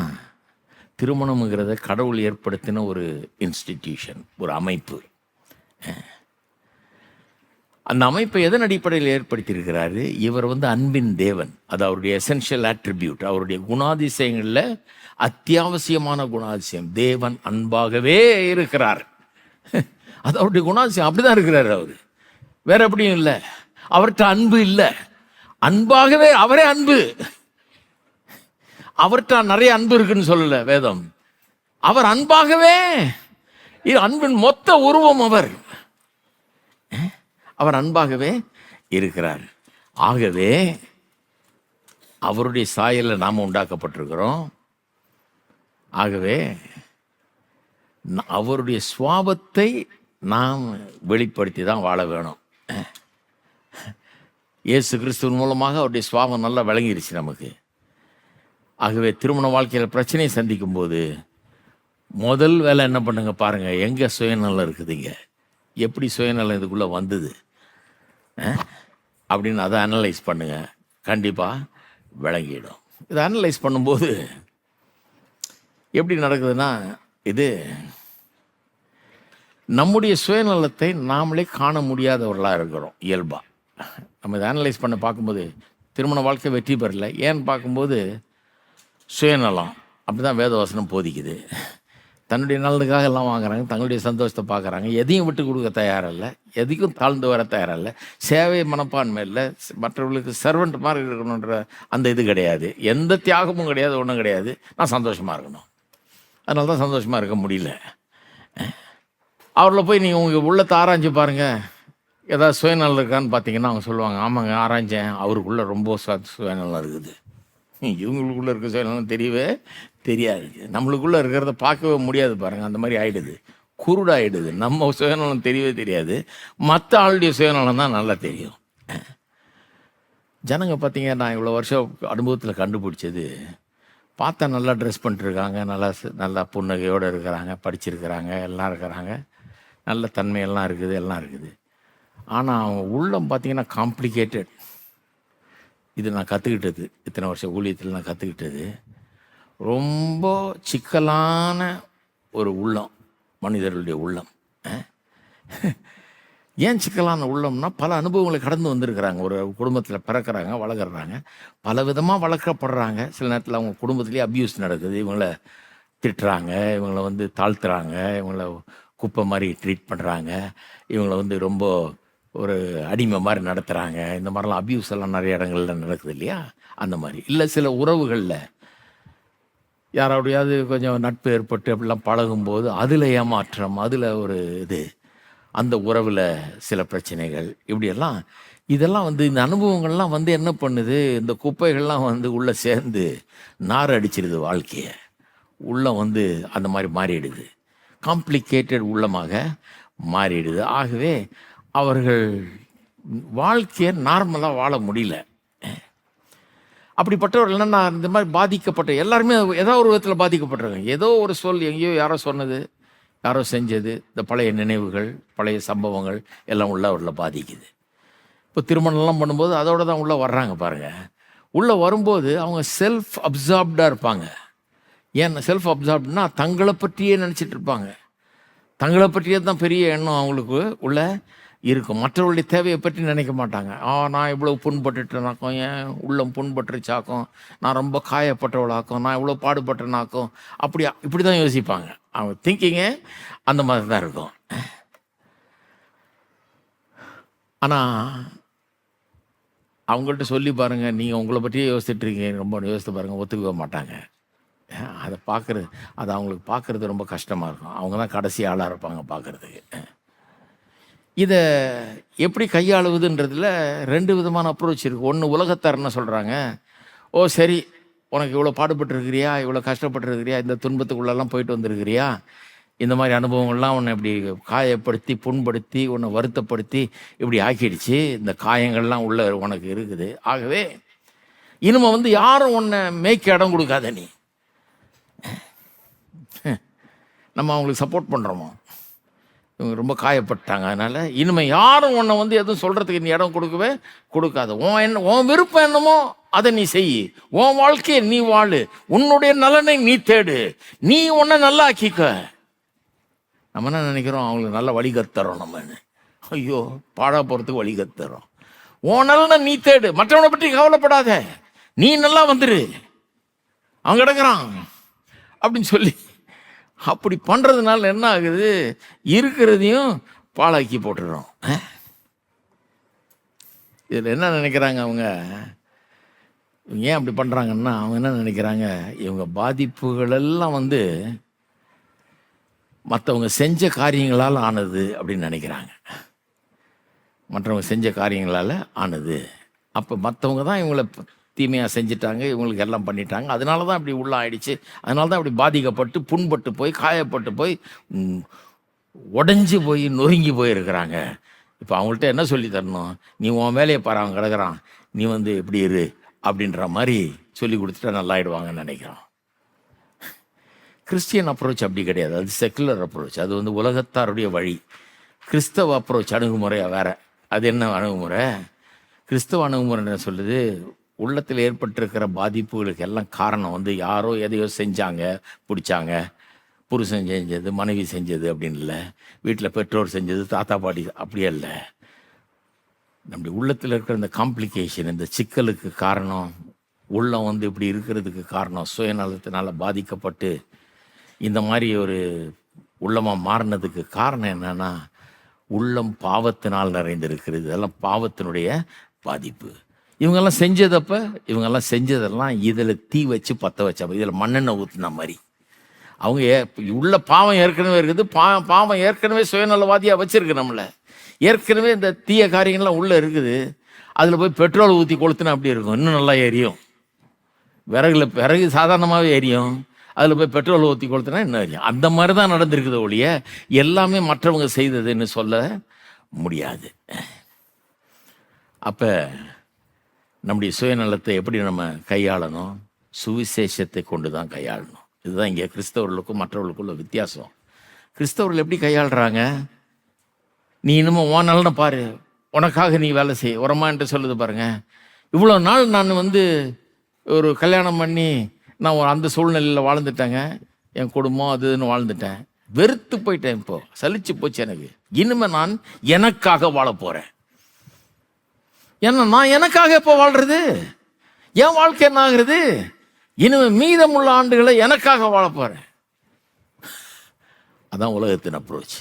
திருமணம்ங்கிறத கடவுள் ஏற்படுத்தின ஒரு இன்ஸ்டிடியூஷன், ஒரு அமைப்பு. அந்த அமைப்பை எதன் அடிப்படையில் ஏற்படுத்தியிருக்கிறாரு? இவர் அன்பின் தேவன். அது அவருடைய எசென்ஷியல் ஆட்ரிபியூட், அவருடைய குணாதிசயங்களில் அத்தியாவசியமான குணாதிசயம். தேவன் அன்பாகவே இருக்கிறார். அது அவருடைய குணாதிசயம். அப்படிதான் இருக்கிறார் அவர், வேற எப்படியும் இல்லை. அவர்கிட்ட அன்பு இல்லை, அன்பாகவே அவரே அன்பு. அவர்கிட்ட நிறைய அன்பு இருக்குன்னு சொல்லல வேதம். அவர் அன்பாகவே, அன்பின் மொத்த உருவம் அவர். அவர் அன்பாகவே இருக்கிறார். ஆகவே அவருடைய சாயலில் நாம் உண்டாக்கப்பட்டிருக்கிறோம். ஆகவே அவருடைய சுவாபத்தை நாம் வெளிப்படுத்தி தான் வாழ வேணும். இயேசு கிறிஸ்துவின் மூலமாக அவருடைய சுவாபம் நல்லா விளங்கிருச்சு நமக்கு. ஆகவே திருமண வாழ்க்கையில் பிரச்சனையை சந்திக்கும் போது முதல் வேலை என்ன பண்ணுங்க பாருங்க, எங்கே சுயநலம் இருக்குதுங்க, எப்படி சுயநலம் இதுக்குள்ளே வந்தது அப்படின்னு அதை அனலைஸ் பண்ணுங்க. கண்டிப்பாக விளங்கிடும். இதை அனலைஸ் பண்ணும்போது எப்படி நடக்குதுன்னா, இது நம்முடைய சுயநலத்தை நாமளே காண முடியாதவர்களாக இருக்கிறோம் இயல்பாக. நம்ம இதை அனலைஸ் பண்ண பார்க்கும்போது திருமண வாழ்க்கை வெற்றி பெறலை. ஏன்னு பார்க்கும்போது சுயநலம். அப்படி தான் வேதவசனம் போதிக்குது. தன்னுடைய நலனுக்காக எல்லாம் வாங்குறாங்க, தங்களுடைய சந்தோஷத்தை பார்க்குறாங்க, எதையும் விட்டு கொடுக்க தயாரில்லை, எதையும் தாழ்ந்து வர தயாரில்லை, சேவை மனப்பான்மை இல்லை, மற்றவர்களுக்கு சர்வெண்ட் மாதிரி இருக்கணுன்ற அந்த இது கிடையாது, எந்த தியாகமும் கிடையாது, ஒன்றும் கிடையாது. நான் சந்தோஷமாக இருக்கணும், அதனால தான் சந்தோஷமாக இருக்க முடியல. அவரில் போய் நீங்கள் உங்கள் உள்ளத்தை ஆராய்ஞ்சு பாருங்கள், ஏதாவது சுயநலம் இருக்கான்னு பார்த்தீங்கன்னா அவங்க சொல்லுவாங்க, ஆமாங்க ஆராய்ஞ்சேன், அவருக்குள்ளே ரொம்ப சுயநலம் இருக்குது. இவங்களுக்குள்ளே இருக்க சுயநலம் தெரியவே தெரியாது. நம்மளுக்குள்ளே இருக்கிறத பார்க்கவே முடியாது பாருங்கள். அந்த மாதிரி ஆகிடுது, குருடாயிடுது. நம்ம சுயநலம் தெரியவே தெரியாது, மற்ற ஆளுடைய சுயநலம் தான் நல்லா தெரியும். ஜனங்க பார்த்தீங்க, நான் இவ்வளோ வருஷம் அனுபவத்தில் கண்டுபிடிச்சது, பார்த்தா நல்லா ட்ரெஸ் பண்ணிட்டுருக்காங்க, நல்லா புன்னகையோடு இருக்கிறாங்க, படிச்சிருக்கிறாங்க, எல்லாம் இருக்கிறாங்க, நல்ல தன்மையெல்லாம் இருக்குது, எல்லாம் இருக்குது. ஆனால் அவங்க உள்ளம் பார்த்தீங்கன்னா காம்ப்ளிகேட்டட். இது நான் கற்றுக்கிட்டது, இத்தனை வருஷம் ஊழியத்தில் நான் கற்றுக்கிட்டது. ரொம்ப சிக்கலான ஒரு உள்ளம் மனிதர்களுடைய உள்ளம். ஏன் சிக்கலான உள்ளம்னா, பல அனுபவங்களை கடந்து வந்திருக்கிறாங்க. ஒரு குடும்பத்தில் பிறக்கிறாங்க, வளர்க்குறாங்க, பல விதமாக வளர்க்கப்படுறாங்க. சில நேரத்தில் அவங்க குடும்பத்துலேயே அப்யூஸ் நடக்குது, இவங்களை திட்டுறாங்க, இவங்களை தாழ்த்துறாங்க, இவங்களை குப்பை மாதிரி ட்ரீட் பண்ணுறாங்க, இவங்களை ரொம்ப ஒரு அடிமை மாதிரி நடத்துகிறாங்க. இந்த மாதிரிலாம் அப்யூஸ் எல்லாம் நிறைய இடங்கள்ல நடக்குது இல்லையா? அந்த மாதிரி இல்லை, சில உறவுகளில் யாரோடையாவது கொஞ்சம் நட்பு ஏற்பட்டு அப்படிலாம் பழகும்போது அதில் ஏமாற்றம், அதில் ஒரு இது, அந்த உறவில் சில பிரச்சனைகள், இப்படியெல்லாம் இதெல்லாம் இந்த அனுபவங்கள்லாம் என்ன பண்ணுது, இந்த குப்பைகள்லாம் உள்ளே சேர்ந்து நார் அடிச்சிடுது வாழ்க்கையை. உள்ளம் அந்த மாதிரி மாறிடுது, காம்ப்ளிகேட்டட் உள்ளமாக மாறிடுது. ஆகவே அவர்கள் வாழ்க்கையை நார்மலாக வாழ முடியல. அப்படிப்பட்டவர்கள் என்னென்னா, இந்த மாதிரி பாதிக்கப்பட்ட எல்லாருமே ஏதோ ஒரு விதத்தில் பாதிக்கப்பட்டிருக்காங்க. ஏதோ ஒரு சொல், எங்கேயோ யாரோ சொன்னது, யாரோ செஞ்சது, இந்த பழைய நினைவுகள், பழைய சம்பவங்கள் எல்லாம் உள்ளவர்களை பாதிக்குது. இப்போ திருமணம்லாம் பண்ணும்போது அதோடு தான் உள்ளே வர்றாங்க பாருங்கள். உள்ளே வரும்போது அவங்க செல்ஃப் அப்சார்ப்டாக இருப்பாங்க. ஏன் செல்ஃப் அப்சார்ப்டுனா, தங்களை பற்றியே நினச்சிட்டு இருப்பாங்க, தங்களை பற்றியே தான் பெரிய எண்ணம் அவங்களுக்கு உள்ள இருக்கும். மற்றவர்களுடைய தேவையை பற்றி நினைக்க மாட்டாங்க. நான் இவ்வளோ புண்பட்டுட்டேனாக்கும், என் உள்ளம் புண்பட்டுருச்சாக்கும், நான் ரொம்ப காயப்பட்டவளாக்கும், நான் இவ்வளோ பாடுபட்டேனாக்கும், இப்படி தான் யோசிப்பாங்க. அவங்க திங்கிங்கே அந்த மாதிரி தான் இருக்கும். ஆனால் அவங்கள்ட்ட சொல்லி பாருங்கள், நீங்கள் உங்களை பற்றியே யோசிச்சுட்டு இருக்கீங்க, ரொம்ப யோசித்து பாருங்கள், ஒத்துக்கவே மாட்டாங்க. அதை பார்க்குறது, அது அவங்களுக்கு பார்க்குறது ரொம்ப கஷ்டமாக இருக்கும். அவங்க தான் கடைசி ஆளாக இருப்பாங்க பார்க்குறதுக்கு. இதை எப்படி கையாளுவதுன்றதுல 2 விதமான அப்ரோச் இருக்குது. ஒன்று, உலகத்தார் என்ன சொல்கிறாங்க, ஓ சரி, உனக்கு இவ்வளோ பாடுபட்டுருக்கிறியா, இவ்வளோ கஷ்டப்பட்டுருக்கிறியா, இந்த துன்பத்துக்குள்ளெல்லாம் போயிட்டு வந்திருக்கிறியா, இந்த மாதிரி அனுபவங்கள்லாம் உன்னை இப்படி காயப்படுத்தி புண்படுத்தி உன்னை வருத்தப்படுத்தி இப்படி ஆக்கிடுச்சு, இந்த காயங்கள்லாம் உள்ள உனக்கு இருக்குது. ஆகவே இனிமே யாரும் உன்னை மேய்க்க இடம் கொடுக்காத, நீ நம்ம அவங்களுக்கு சப்போர்ட் பண்ணுறோமோ, இவங்க ரொம்ப காயப்பட்டாங்க, அதனால் இனிமேல் யாரும் உன்னை எதுவும் சொல்கிறதுக்கு நீ இடம் கொடுக்கவே கொடுக்காத. உன் விருப்பம் என்னமோ அதை நீ செய், உன் வாழ்க்கையை நீ வாழு, உன்னுடைய நலனை நீ தேடு, நீ உன்னை நல்லா ஆக்கிக்க. நம்ம என்ன நினைக்கிறோம், அவங்களுக்கு நல்ல வழி கத்துறோம். நம்ம ஐயோ பாழா போகிறதுக்கு வழி கத்துறோம். உன் நலனை நீ தேடு, மற்றவனை பற்றி கவலைப்படாத, நீ நல்லா வந்துரு, அவன் கிடக்குறான் அப்படின்னு சொல்லி அப்படி பண்ணுறதுனால என்ன ஆகுது, இருக்கிறதையும் பாழாக்கி போட்டுடுறோம். இதில் என்ன நினைக்கிறாங்க அவங்க ஏன் அப்படி பண்ணுறாங்கன்னா, அவங்க என்ன நினைக்கிறாங்க, இவங்க பாதிப்புகளெல்லாம் மற்றவங்க செஞ்ச காரியங்களால் ஆனது அப்படின்னு நினைக்கிறாங்க. மற்றவங்க செஞ்ச காரியங்களால் ஆனது. அப்போ மற்றவங்க தான் இவங்களை தீமையாக செஞ்சிட்டாங்க, இவங்களுக்கு எல்லாம் பண்ணிட்டாங்க, அதனால தான் இப்படி உள்ள ஆயிடுச்சு, அதனால தான் இப்படி பாதிக்கப்பட்டு புண்பட்டு போய் காயப்பட்டு போய் உடஞ்சி போய் நொறுங்கி போயிருக்கிறாங்க. இப்போ அவங்கள்ட்ட என்ன சொல்லி தரணும், நீ உன் வேலையை பாரு, அவன் கிடக்குறான், நீ இப்படி இரு அப்படின்ற மாதிரி சொல்லி கொடுத்துட்டா நல்லாயிடுவாங்கன்னு நினைக்கிறோம். கிறிஸ்டியன் அப்ரோச் அப்படி கிடையாது, அது செக்குலர் அப்ரோச், அது உலகத்தாருடைய வழி. கிறிஸ்தவ அப்ரோச் அணுகுமுறையாக வேற. அது என்ன அணுகுமுறை, கிறிஸ்தவ அணுகுமுறை என்ன சொல்லுது, உள்ளத்தில் ஏற்பட்டிருக்கிற பாதிப்புகளுக்கு எல்லாம் காரணம் யாரோ எதையோ செஞ்சாங்க பிடிச்சாங்க, புருஷன் செஞ்சது மனைவி செஞ்சது அப்படின்னு இல்லை, வீட்டில் பெற்றோர் செஞ்சது தாத்தா பாட்டி அப்படியே இல்லை. நம்முடைய உள்ளத்தில் இருக்கிற இந்த காம்ப்ளிகேஷன், இந்த சிக்கலுக்கு காரணம், உள்ளம் இப்படி இருக்கிறதுக்கு காரணம் சுயநலத்தினால பாதிக்கப்பட்டு இந்த மாதிரி ஒரு உள்ளமாக மாறினதுக்கு காரணம் என்னன்னா, உள்ளம் பாவத்தினால் நிறைந்திருக்கிறது. இதெல்லாம் பாவத்தினுடைய பாதிப்பு. இவங்கெல்லாம் செஞ்சதெல்லாம் இதில் தீ வச்சு பற்ற வச்சா, இதில் மண்ணெண்ணெய் ஊற்றுன மாதிரி. அவங்க உள்ள பாவம் ஏற்கனவே இருக்குது, பாவம் ஏற்கனவே சுயநலவாதியாக வச்சிருக்கு நம்மளை, ஏற்கனவே இந்த தீய காரியங்கள்லாம் உள்ளே இருக்குது. அதில் போய் பெட்ரோல் ஊற்றி கொளுத்துனா அப்படி இருக்கும், இன்னும் நல்லா எரியும். விறகு சாதாரணமாகவே எரியும், அதில் போய் பெட்ரோல் ஊற்றி கொளுத்துனா இன்னும் எரியும். அந்த மாதிரி தான் நடந்திருக்குது ஒழிய எல்லாமே மற்றவங்க செய்ததுன்னு சொல்ல முடியாது. அப்போ நம்முடைய சுயநலத்தை எப்படி நம்ம கையாளணும், சுவிசேஷத்தை கொண்டு தான் கையாளணும். இதுதான் இங்கே கிறிஸ்தவர்களுக்கும் மற்றவர்களுக்குள்ள வித்தியாசம். கிறிஸ்தவர்கள் எப்படி கையாளுறாங்க, நீ இன்னமும் உன் நலனை பாரு, உனக்காக நீ வேலை செய், உரமான்ட்டு சொல்லுது பாருங்க. இவ்வளோ நாள் நான் ஒரு கல்யாணம் பண்ணி நான் அந்த சூழ்நிலையில் வாழ்ந்துட்டேங்க, என் குடும்பம் அதுன்னு வாழ்ந்துட்டேன், வெறுத்து போயிட்டேன், இப்போ சலிச்சு போச்சு எனக்கு, இனிமேல் நான் எனக்காக வாழ போகிறேன். ஏன்னா நான் எனக்காக எப்போ வாழ்றது, என் வாழ்க்கை என்ன ஆகுறது, இனிமேல் மீதமுள்ள ஆண்டுகளை எனக்காக வாழ போகிறேன். அதான் உலகத்தின் அப்ரோச்.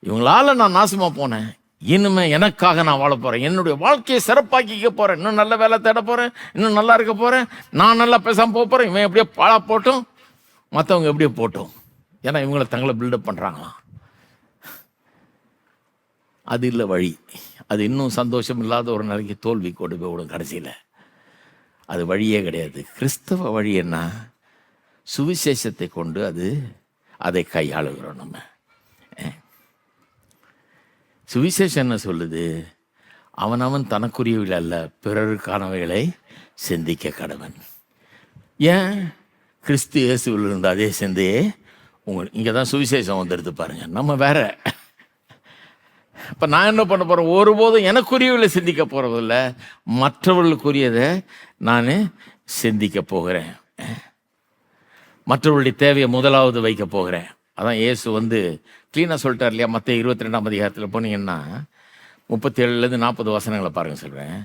இவங்களால நான் நாசமாக போனேன், இனிமே எனக்காக நான் வாழ போகிறேன், என்னுடைய வாழ்க்கையை சிறப்பாக்கிக்க போகிறேன், இன்னும் நல்ல வேலை தேட போகிறேன், இன்னும் நல்லா இருக்க போகிறேன், நான் நல்லா பேசாமல் போக போகிறேன், இவன் எப்படியோ பாழா போட்டும் மற்றவங்க எப்படியோ போட்டோம், ஏன்னா இவங்களை தங்களை பில்டப் பண்ணுறாங்களாம். அது இல்லை வழி. அது இன்னும் சந்தோஷம் இல்லாத ஒரு நாளைக்கு தோல்வி கொண்டு போய் விடும் கடைசியில். அது வழியே கிடையாது. கிறிஸ்தவ வழி என்ன, சுவிசேஷத்தை கொண்டு அதை கையாளுகிறோம். நம்ம சுவிசேஷம் என்ன சொல்லுது, அவனவன் தனக்குரியவைகள் அல்ல பிறருக்கானவைகளை சிந்திக்க கடவன். ஏன், கிறிஸ்து இயேசுவில் இருந்த அதே சிந்தையே இங்கே தான் சுவிசேஷம் வந்துடுது பாருங்க. நம்ம வேற. இப்போ நான் என்ன பண்ண போகிறேன், ஒருபோதும் எனக்குரியவர்களை சிந்திக்க போகிறதில்ல, மற்றவர்களுக்குரியதை நான் சிந்திக்க போகிறேன், மற்றவர்களுடைய தேவையை முதலாவது வைக்க போகிறேன். அதான் இயேசு வந்து க்ளீனாக சொல்லிட்டார் இல்லையா? மத்தேயு 22ஆம் அதிகாரத்தில் போனீங்கன்னா 37லேருந்து 40 வசனங்களை பாருங்கள் சொல்கிறேன்.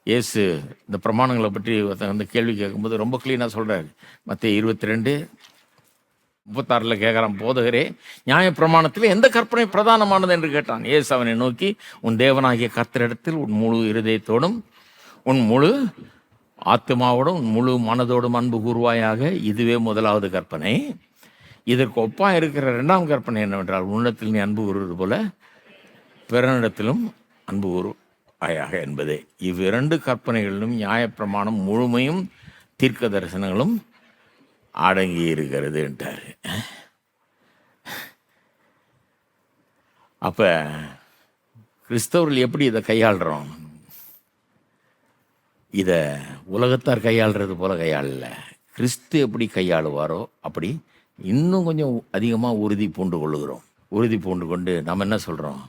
இயேசு இந்த பிரமாணங்களை பற்றி ஒருத்தன் வந்து கேள்வி கேட்கும்போது ரொம்ப க்ளீனாக சொல்கிறார். மத்தேயு 22:36 கேட்குறான், போதகரே நியாய பிரமாணத்தில் எந்த கற்பனை பிரதானமானது என்று கேட்டான். இயேசு அவனை நோக்கி, உன் தேவனாகிய கர்த்தரிடத்தில் உன் முழு இருதயத்தோடும் உன் முழு ஆத்மாவோடும் உன் முழு மனதோடும் அன்பு கூறுவாயாக, இதுவே முதலாவது கற்பனை. இதற்கு ஒப்பாக இருக்கிற 2ஆம் கற்பனை என்னவென்றால், உன்னிடத்தில் நீ அன்பு கூறுவது போல பிறனிடத்திலும் அன்பு கூறுவாயாக என்பதே. இவ்விரண்டு கற்பனைகளிலும் நியாயப்பிரமாணம் முழுமையும் தீர்க்க தரிசனங்களும் அடங்கி இருக்கிறதுன்ட்டார். அப்போ கிறிஸ்தவர்கள் எப்படி இதை கையாளுறோம்? இதை உலகத்தார் கையாளுறது போல கையாளல. கிறிஸ்து எப்படி கையாளுவாரோ அப்படி இன்னும் கொஞ்சம் அதிகமாக உறுதி பூண்டு கொள்ளுகிறோம். உறுதி பூண்டு கொண்டு நம்ம என்ன சொல்கிறோம்?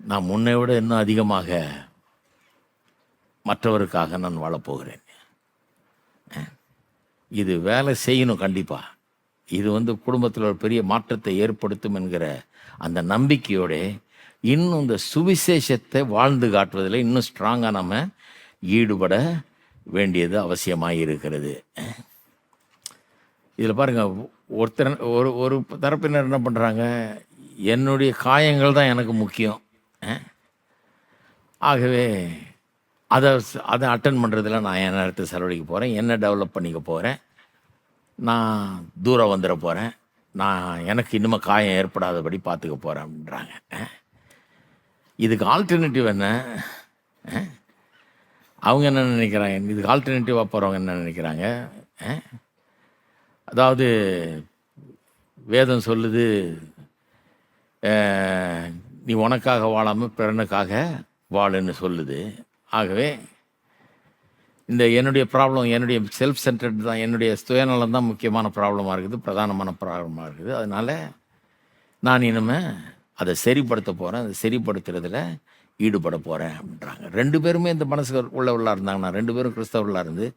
நான் முன்னை விட இன்னும் அதிகமாக மற்றவருக்காக நான் வாழப்போகிறேன். இது வேலை செய்யணும் கண்டிப்பாக. இது வந்து குடும்பத்தில் ஒரு பெரிய மாற்றத்தை ஏற்படுத்தும் என்கிற அந்த நம்பிக்கையோட இன்னும் இந்த சுவிசேஷத்தை வாழ்ந்து காட்டுவதில் இன்னும் ஸ்ட்ராங்காக நம்ம ஈடுபட வேண்டியது அவசியமாக இருக்கிறது. இதில் பாருங்கள், ஒரு தரப்பினர் என்ன பண்ணுறாங்க, என்னுடைய காயங்கள் தான் எனக்கு முக்கியம், ஆகவே அதை அட்டன் பண்ணுறதுல நான் என் நேரத்தை செலவழிக்க போகிறேன், என்ன டெவலப் பண்ணிக்க போகிறேன், நான் தூரம் வந்துட போகிறேன், நான் எனக்கு இன்னுமே காயம் ஏற்படாதபடி பார்த்துக்க போகிறேன் அப்படின்றாங்க. இதுக்கு ஆல்டர்னேட்டிவ் என்ன? அவங்க என்ன நினைக்கிறாங்க? இதுக்கு ஆல்டர்னேட்டிவாக போகிறவங்க என்ன நினைக்கிறாங்க? அதாவது வேதம் சொல்லுது, நீ உனக்காக வாழாமல் பிறனுக்காக வாழுன்னு சொல்லுது. ஆகவே இந்த என்னுடைய ப்ராப்ளம் என்னுடைய செல்ஃப் சென்டர்டு தான், என்னுடைய சுயநலம் தான் முக்கியமான ப்ராப்ளமாக இருக்குது, பிரதானமான ப்ராப்ளமாக இருக்குது. அதனால் நான் இனிமேல் அதை சரிப்படுத்த போகிறேன், அதை சரிப்படுத்துறதுல ஈடுபட போகிறேன் அப்படின்றாங்க. 2 பேருமே இந்த மனசு உள்ளவர்களாக இருந்தாங்கன்னா, 2 பேரும் கிறிஸ்தவர்களாக இருந்து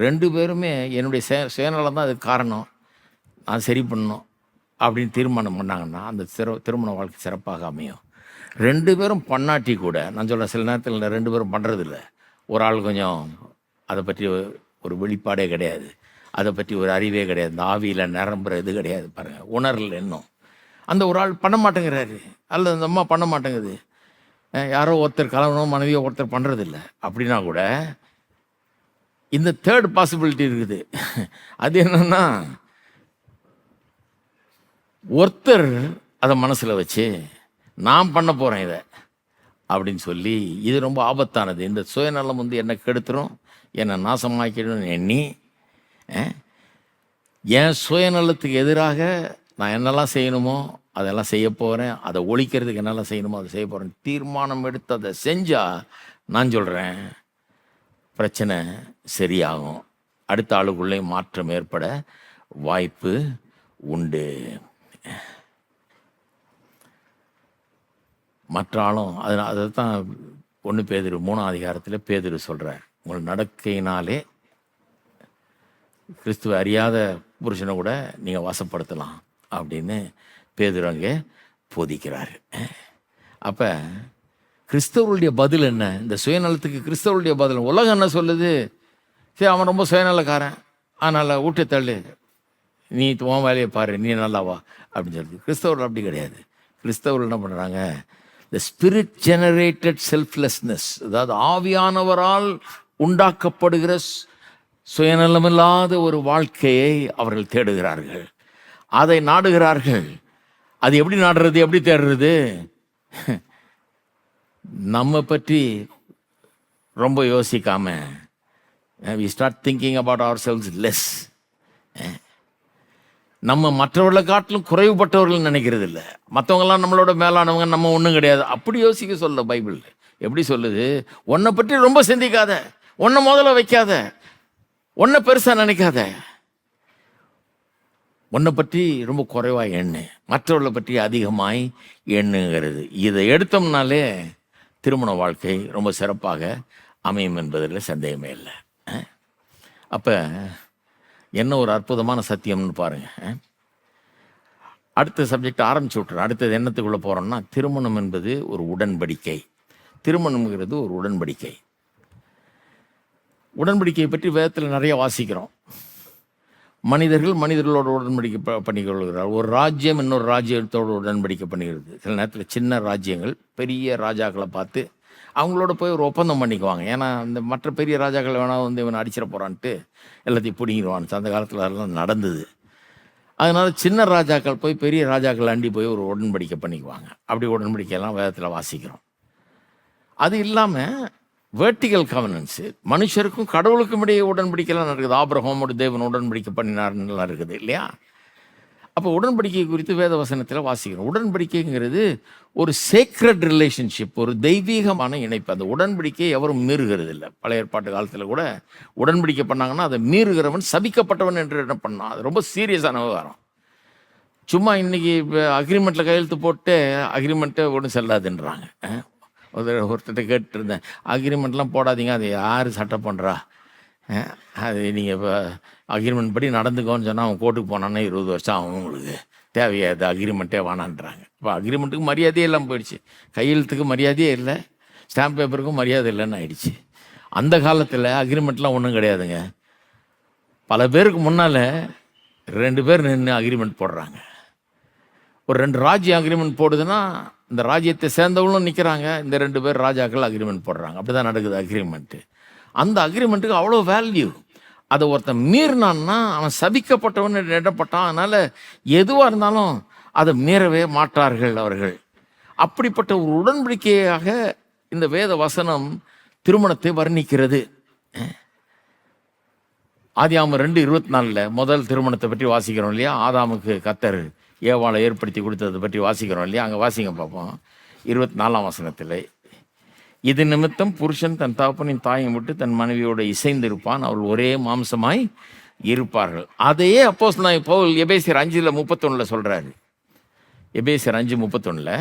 2 பேருமே என்னுடைய சுயநலம் தான் அதுக்கு காரணம், நான் சரி பண்ணணும் அப்படின்னு தீர்மானம் பண்ணாங்கன்னா அந்த திருமண வாழ்க்கை சிறப்பாக அமையும். 2 பேரும் பண்ணாட்டி கூட, நான் சொல்கிறேன் சில நேரத்தில் 2 பேரும் பண்ணுறதில்ல. ஒரு ஆள் கொஞ்சம் அதை பற்றி ஒரு வெளிப்பாடே கிடையாது, அதை பற்றி ஒரு அறிவே கிடையாது, இந்த ஆவியில் நிரம்புற இது கிடையாது, பாருங்கள் உணரல் இன்னும். அந்த ஒரு ஆள் பண்ண மாட்டேங்கிறாரு, அல்லது அந்த அம்மா பண்ண மாட்டேங்குது, யாரோ ஒருத்தர் கலவனோ மனைவியோ ஒருத்தர் பண்ணுறதில்ல அப்படின்னா கூட இந்த தேர்ட் பாசிபிலிட்டி இருக்குது. அது என்னன்னா, ஒருத்தர் அதை மனசில் வச்சு நான் பண்ண போகிறேன் இதை அப்படின்னு சொல்லி, இது ரொம்ப ஆபத்தானது. இந்த சுயநலம் வந்து என்னை கெடுத்துரும், என்னை நாசமாக்கிடும் எண்ணி என் சுயநலத்துக்கு எதிராக நான் என்னெல்லாம் செய்யணுமோ அதெல்லாம் செய்ய போகிறேன், அதை ஒழிக்கிறதுக்கு என்னெல்லாம் செய்யணுமோ அதை செய்ய போகிறேன் தீர்மானம் எடுத்து அதை செஞ்சால் நான் சொல்கிறேன் பிரச்சனை சரியாகும், அடுத்த ஆளுக்குள்ளே மாற்றம் ஏற்பட வாய்ப்பு உண்டு. மற்ற ஆளும் அதை தான் 1 பேதுரு 3ஆம் அதிகாரத்தில் பேதுரு சொல்கிறார், உங்கள் நடக்கையினாலே கிறிஸ்துவ அறியாத புருஷனை கூட நீங்கள் வசப்படுத்தலாம் அப்படின்னு பேதுரு அங்கே போதிக்கிறார். அப்போ கிறிஸ்தவருடைய பதில் என்ன? இந்த சுயநலத்துக்கு கிறிஸ்தவருடைய பதில், உலகம் என்ன சொல்லுது? சரி, அவன் ரொம்ப சுயநலக்காரன், அதனால் ஊட்ட தள்ளு, நீ உன் வேலையை பாரு, நீ நல்லாவா அப்படின்னு சொல்லுது. கிறிஸ்தவர்கள் அப்படி கிடையாது. கிறிஸ்தவர்கள் என்ன பண்ணுறாங்க, the spirit generated selflessness, அதாவது ஆவியானவரால் உண்டாக்கப்படுகிற சுயநலமில்லாத ஒரு வாழ்க்கையை அவர்கள் தேடுகிறார்கள், அதை நாடுகிறார்கள். அது எப்படி நாடுறது, எப்படி தேடுறது? நம்ம பற்றி ரொம்ப யோசிக்காம we start thinking about ourselves less. நம்ம மற்றவர்களை காட்டிலும் குறைவுபட்டவர்கள் நினைக்கிறது இல்லை, மற்றவங்கெல்லாம் நம்மளோட மேலானவங்க, நம்ம ஒன்றும் கிடையாது அப்படி யோசிக்க சொல்ல பைபிள். எப்படி சொல்லுது? உன்னை பற்றி ரொம்ப சிந்திக்காத, உன்னை முதல்ல வைக்காத, உன்னை பெருசாக நினைக்காத, உன்னை பற்றி ரொம்ப குறைவாக எண்ணு, மற்றவர்களை பற்றி அதிகமாய் எண்ணுங்கிறது. இதை எடுத்தோம்னாலே திருமண வாழ்க்கை ரொம்ப சிறப்பாக அமையும் என்பதில் சந்தேகமே இல்லை. அப்போ என்ன ஒரு அற்புதமான சத்தியம்னு பாருங்கள். அடுத்த சப்ஜெக்ட் ஆரம்பிச்சு விட்டுறேன். அடுத்தது என்னத்துக்குள்ளே போகிறோம்னா, திருமணம் என்பது ஒரு உடன்படிக்கை. திருமணம்ங்கிறது ஒரு உடன்படிக்கை. உடன்படிக்கையை பற்றி வேதத்தில் நிறைய வாசிக்கிறோம். மனிதர்களோட உடன்படிக்கை பண்ணிக்கொள்கிறார். ஒரு ராஜ்யம் இன்னொரு ராஜ்யத்தோடு உடன்படிக்கை பண்ணுகிறது. சில நேரத்தில் சின்ன ராஜ்யங்கள் பெரிய ராஜாக்களை பார்த்து அவங்களோட போய் ஒரு ஒப்பந்தம் பண்ணிக்குவாங்க. ஏன்னா இந்த மற்ற பெரிய ராஜாக்கள் வேணால் வந்து இவனை அடிச்சிட போகிறான்ட்டு எல்லாத்தையும் பிடிங்கிடுவான். அந்த காலத்தில் அதெல்லாம் நடந்தது. அதனால் சின்ன ராஜாக்கள் போய் பெரிய ராஜாக்கள் அண்டி போய் ஒரு உடன்படிக்கை பண்ணிக்குவாங்க. அப்படி உடன்படிக்கையெல்லாம் வேதத்தில் வாசிக்கிறோம். அது இல்லாமல் வெர்டிகல் கவர்னன்ஸு, மனுஷருக்கும் கடவுளுக்கும் இடையே உடன்படிக்கைலாம் இருக்குது. ஆபிரகாமோடு தேவன் உடன்படிக்கை பண்ணினார்லாம் இருக்குது இல்லையா? அப்போ உடன்படிக்கை குறித்து வேத வசனத்தில் வாசிக்கிறோம். உடன்படிக்கைங்கிறது ஒரு சேக்ரட் ரிலேஷன்ஷிப், ஒரு தெய்வீகமான இணைப்பு. அந்த உடன்படிக்கையை எவரும் மீறுகிறது இல்லை. பழைய ஏற்பாட்டு காலத்தில் கூட உடன்படிக்கை பண்ணாங்கன்னா அதை மீறுகிறவன் சபிக்கப்பட்டவன் என்று என்ன பண்ணான். அது ரொம்ப சீரியஸான விவகாரம். சும்மா இன்னைக்கு இப்போ அக்ரிமெண்ட்டில் கையெழுத்து போட்டு அக்ரிமெண்ட்டை ஒன்றும் செல்லாதுன்றாங்க. ஒருத்தர்கிட்ட கேட்டுருந்தேன், அக்ரிமெண்ட்லாம் போடாதீங்க, அது யார் சட்டம் பண்ணுறா, அது நீங்கள் இப்போ அக்ரிமெண்ட் படி நடந்துக்கோன்னு சொன்னால் அவன் கோர்ட்டுக்கு போனான்னா 20 வருஷம் ஆகும், உங்களுக்கு தேவையாது அக்ரிமெண்ட்டே வேணான்றாங்க. இப்போ அக்ரிமெண்ட்டுக்கு மரியாதையே இல்லாமல் போயிடுச்சு. கையெழுத்துக்கு மரியாதையே இல்லை, ஸ்டாம்ப் பேப்பருக்கும் மரியாதை இல்லைன்னு ஆயிடுச்சு. அந்த காலத்தில் அக்ரிமெண்ட்லாம் ஒன்றும் கிடையாதுங்க. பல பேருக்கு முன்னால் 2 பேர் நின்று அக்ரிமெண்ட் போடுறாங்க. ஒரு 2 ராஜ்யம் அக்ரிமெண்ட் போடுதுன்னா இந்த ராஜ்யத்தை சேர்ந்தவங்களும் நிற்கிறாங்க, இந்த 2 பேர் ராஜாக்கள் அக்ரிமெண்ட் போடுறாங்க. அப்படி தான் நடக்குது அக்ரிமெண்ட்டு. அந்த அக்ரிமெண்ட்டுக்கு அவ்வளோ வேல்யூ. அதை ஒருத்தன் மீறினான்னா அவன் சபிக்கப்பட்டவன் இடப்பட்டான். அதனால் எதுவாக இருந்தாலும் அதை மீறவே மாட்டார்கள் அவர்கள். அப்படிப்பட்ட ஒரு உடன்படிக்கையாக இந்த வேத வசனம் திருமணத்தை வர்ணிக்கிறது. ஆதியாகமம் 2:24 முதல் திருமணத்தை பற்றி வாசிக்கிறோம் இல்லையா? ஆதாமுக்கு கர்த்தர் ஏவாளை ஏற்படுத்தி கொடுத்ததை பற்றி வாசிக்கிறோம் இல்லையா? அங்கே வாசிங்க பார்ப்போம். 24ஆம் வசனத்தில், இது நிமித்தம் புருஷன் தன் தகப்பனின் தாயை விட்டு தன் மனைவியோடு இசைந்திருப்பான், அவள் ஒரே மாம்சமாய் இருப்பார்கள். அதையே அப்போஸ்தலனாகிய பவுல் எபேசியர் 5:31 சொல்கிறாரு. எபேசியர் 5:31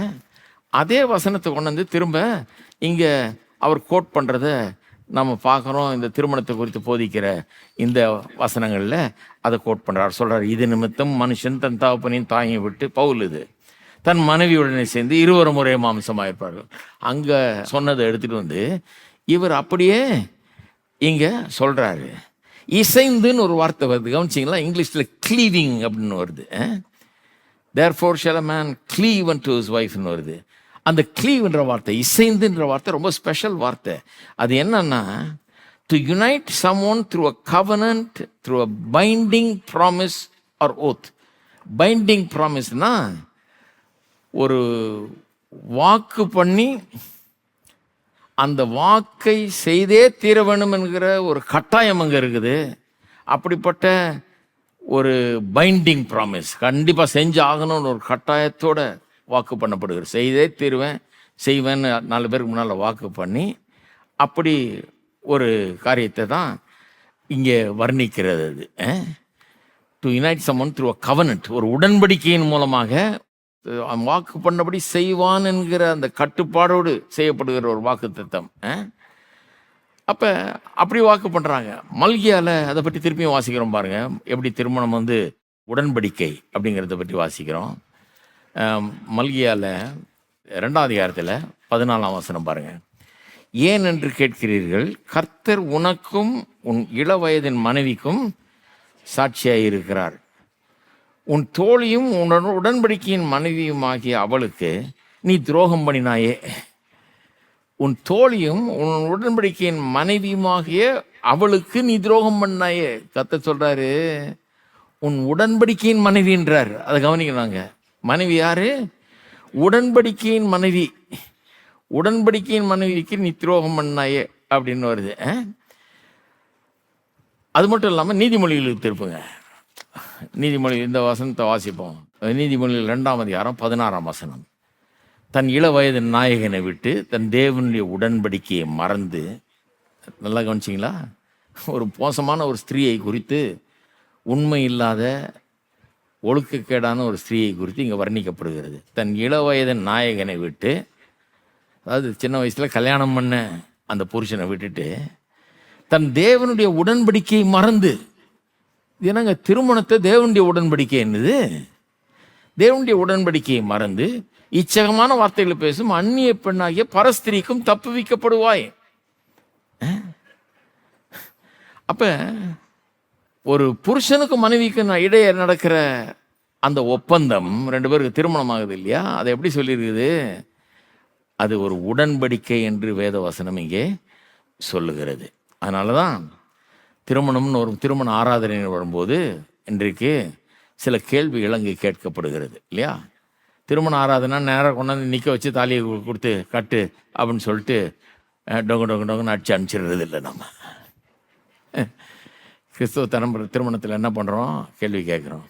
அதே வசனத்தை கொண்டு வந்து திரும்ப இங்கே அவர் கோட் பண்ணுறத நம்ம பார்க்குறோம். இந்த திருமணத்தை குறித்து போதிக்கிற இந்த வசனங்களில் அதை கோட் பண்ணுறார். சொல்கிறார், இது நிமித்தம் மனுஷன் தன் தகப்பனின் தாயை விட்டு, பவுல் இது, தன் மனைவியுடனே சேர்ந்து இருவரும் ஒரே மாம்சமாக இருப்பார்கள். அங்கே சொன்னதை எடுத்துகிட்டு வந்து இவர் அப்படியே இங்கே சொல்கிறாரு. இசைந்துன்னு ஒரு வார்த்தை வருது, கவனிச்சிங்களா? இங்கிலீஷில் க்ளீவிங் அப்படின்னு வருது. therefore shall a man cleave unto his wife-ன்னு வருது. அந்த க்ளீவ்ன்ற வார்த்தை, இசைந்துன்ற வார்த்தை ரொம்ப ஸ்பெஷல் வார்த்தை. அது என்னன்னா, to unite someone through a covenant, through a binding promise or oath. Binding ப்ராமிஸ்னா ஒரு வாக்கு பண்ணி அந்த வாக்கை செய்தே தீர வேண்டும் என்கிற ஒரு கட்டாயம் அங்கே இருக்குது. அப்படிப்பட்ட ஒரு பைண்டிங் ப்ராமிஸ், கண்டிப்பாக செஞ்சு ஆகணும்னு ஒரு கட்டாயத்தோட வாக்கு பண்ணப்படுகிறது. செய்தே தீருவேன், செய்வேன்னு 4 பேருக்கு முன்னால் வாக்கு பண்ணி அப்படி ஒரு காரியத்தை தான் இங்கே வர்ணிக்கிறது. அது to unite someone through a covenant, ஒரு உடன்படிக்கையின் மூலமாக வாக்கு பண்ணபடி செய்வான் என்கிற அந்த கட்டுப்பாடோடு செய்யப்படுகிற ஒரு வாக்கு திட்டம். அப்போ அப்படி வாக்கு பண்ணுறாங்க. மல்கியாவில் அதை பற்றி திருப்பியும் வாசிக்கிறோம் பாருங்கள், எப்படி திருமணம் வந்து உடன்படிக்கை அப்படிங்கிறத பற்றி வாசிக்கிறோம். மல்கியாவில் 2ஆம் அதிகாரத்தில் 14ஆம் வசனம் பாருங்கள். ஏன் என்று கேட்கிறீர்கள், கர்த்தர் உனக்கும் உன் இளவயதின் மனைவிக்கும் சாட்சியாக இருக்கிறார். உன் தோழியும் உடன்படிக்கையின் மனைவியுமாகிய அவளுக்கு நீ துரோகம் பண்ணினாயே. உன் தோழியும் உன் உடன்படிக்கையின் மனைவியுமாகிய அவளுக்கு நீ துரோகம் பண்ணாயே. கர்த்தர் சொல்றாரு, உன் உடன்படிக்கையின் மனைவின்றார். அதை கவனிக்கிறாங்க. மனைவி யாரு? உடன்படிக்கையின் மனைவி. உடன்படிக்கையின் மனைவிக்கு நீ துரோகம் பண்ணாயே அப்படின்னு வருது. அது மட்டும் இல்லாமல் நீதிமொழிகளுக்கு திருப்புங்க. நீதிமொழி இந்த வசனத்தை வாசிப்போம். நீதிமொழிகள் 2ஆம் அதிகாரம் 16ஆம் வசனம். தன் இள வயது நாயகனை விட்டு தன் தேவனுடைய உடன்படிக்கையை மறந்து, நல்லா கவனிச்சிங்களா, ஒரு மோசமான ஒரு ஸ்திரீயை குறித்து, உண்மை இல்லாத ஒழுக்கக்கேடான ஒரு ஸ்திரீயை குறித்து இங்கே வர்ணிக்கப்படுகிறது. தன் இள வயது நாயகனை விட்டு, அதாவது சின்ன வயசில் கல்யாணம் பண்ண அந்த புருஷனை விட்டுட்டு தன் தேவனுடைய உடன்படிக்கையை மறந்து. என்னங்க திருமணத்தை தேவனுடைய உடன்படிக்கை என்னது? தேவனுடைய உடன்படிக்கையை மறந்து இச்சகமான வார்த்தைகளை பேசும் அந்நிய பெண்ணாகிய பரஸ்திரிக்கும் தப்புவிக்கப்படுவாய். அப்ப ஒரு புருஷனுக்கும் மனைவிக்கும் இடையே நடக்கிற அந்த ஒப்பந்தம், 2 பேருக்கு திருமணம் ஆகுது இல்லையா, அதை எப்படி சொல்லியிருக்குது? அது ஒரு உடன்படிக்கை என்று வேத வசனம் இங்கே சொல்லுகிறது. அதனால தான் திருமணம்னு ஒரு திருமண ஆராதனை வரும்போது இன்றைக்கு சில கேள்விகள் அங்கே கேட்கப்படுகிறது இல்லையா. திருமண ஆராதனை நேராக கொண்டாந்து நிற்க வச்சு தாலியை கொடுத்து கட்டு அப்படின்னு சொல்லிட்டு டொங்கு அடிச்சு அனுப்பிச்சிடுறது இல்லை. நம்ம கிறிஸ்துவ திருமணத்தில் என்ன பண்ணுறோம்? கேள்வி கேட்குறோம்.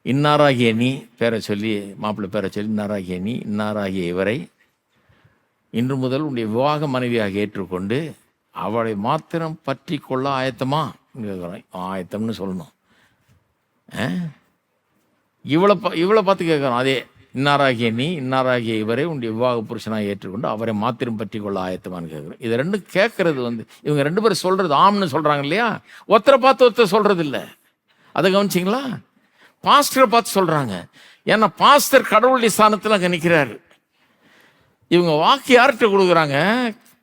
இன்னாராகிய நீ பேரை சொல்லி, மாப்பிள்ளை பேரை சொல்லி, இன்னாராகிய நீ இன்னாராகிய இவரை இன்று முதல் உன்னுடைய விவாக மனைவியாக ஏற்றுக்கொண்டு அவளை மாத்திரம் பற்றி கொள்ள ஆயத்தமா கேட்குறோம். ஆயத்தம்னு சொல்லணும். இவளை பார்த்து கேட்குறோம். அதே இன்னாராகிய நீ இன்னாராகிய இவரை உன்னுடைய விவாக புருஷனாக ஏற்றுக்கொண்டு அவரை மாத்திரம் பற்றி கொள்ள ஆயத்தமானு கேட்குறோம். இது ரெண்டும் கேட்கறது இவங்க 2 பேரும் சொல்கிறது ஆம்னு சொல்கிறாங்க இல்லையா. ஒருத்தரை பார்த்து ஒருத்தர் சொல்கிறது இல்லை. அதை கவனிச்சிங்களா? பாஸ்டரை பார்த்து சொல்கிறாங்க. ஏன்னா பாஸ்டர் கடவுளுடைய ஸ்தானத்தில் அங்கே நிற்கிறாரு. இவங்க வாக்கு யார்கிட்ட கொடுக்குறாங்க?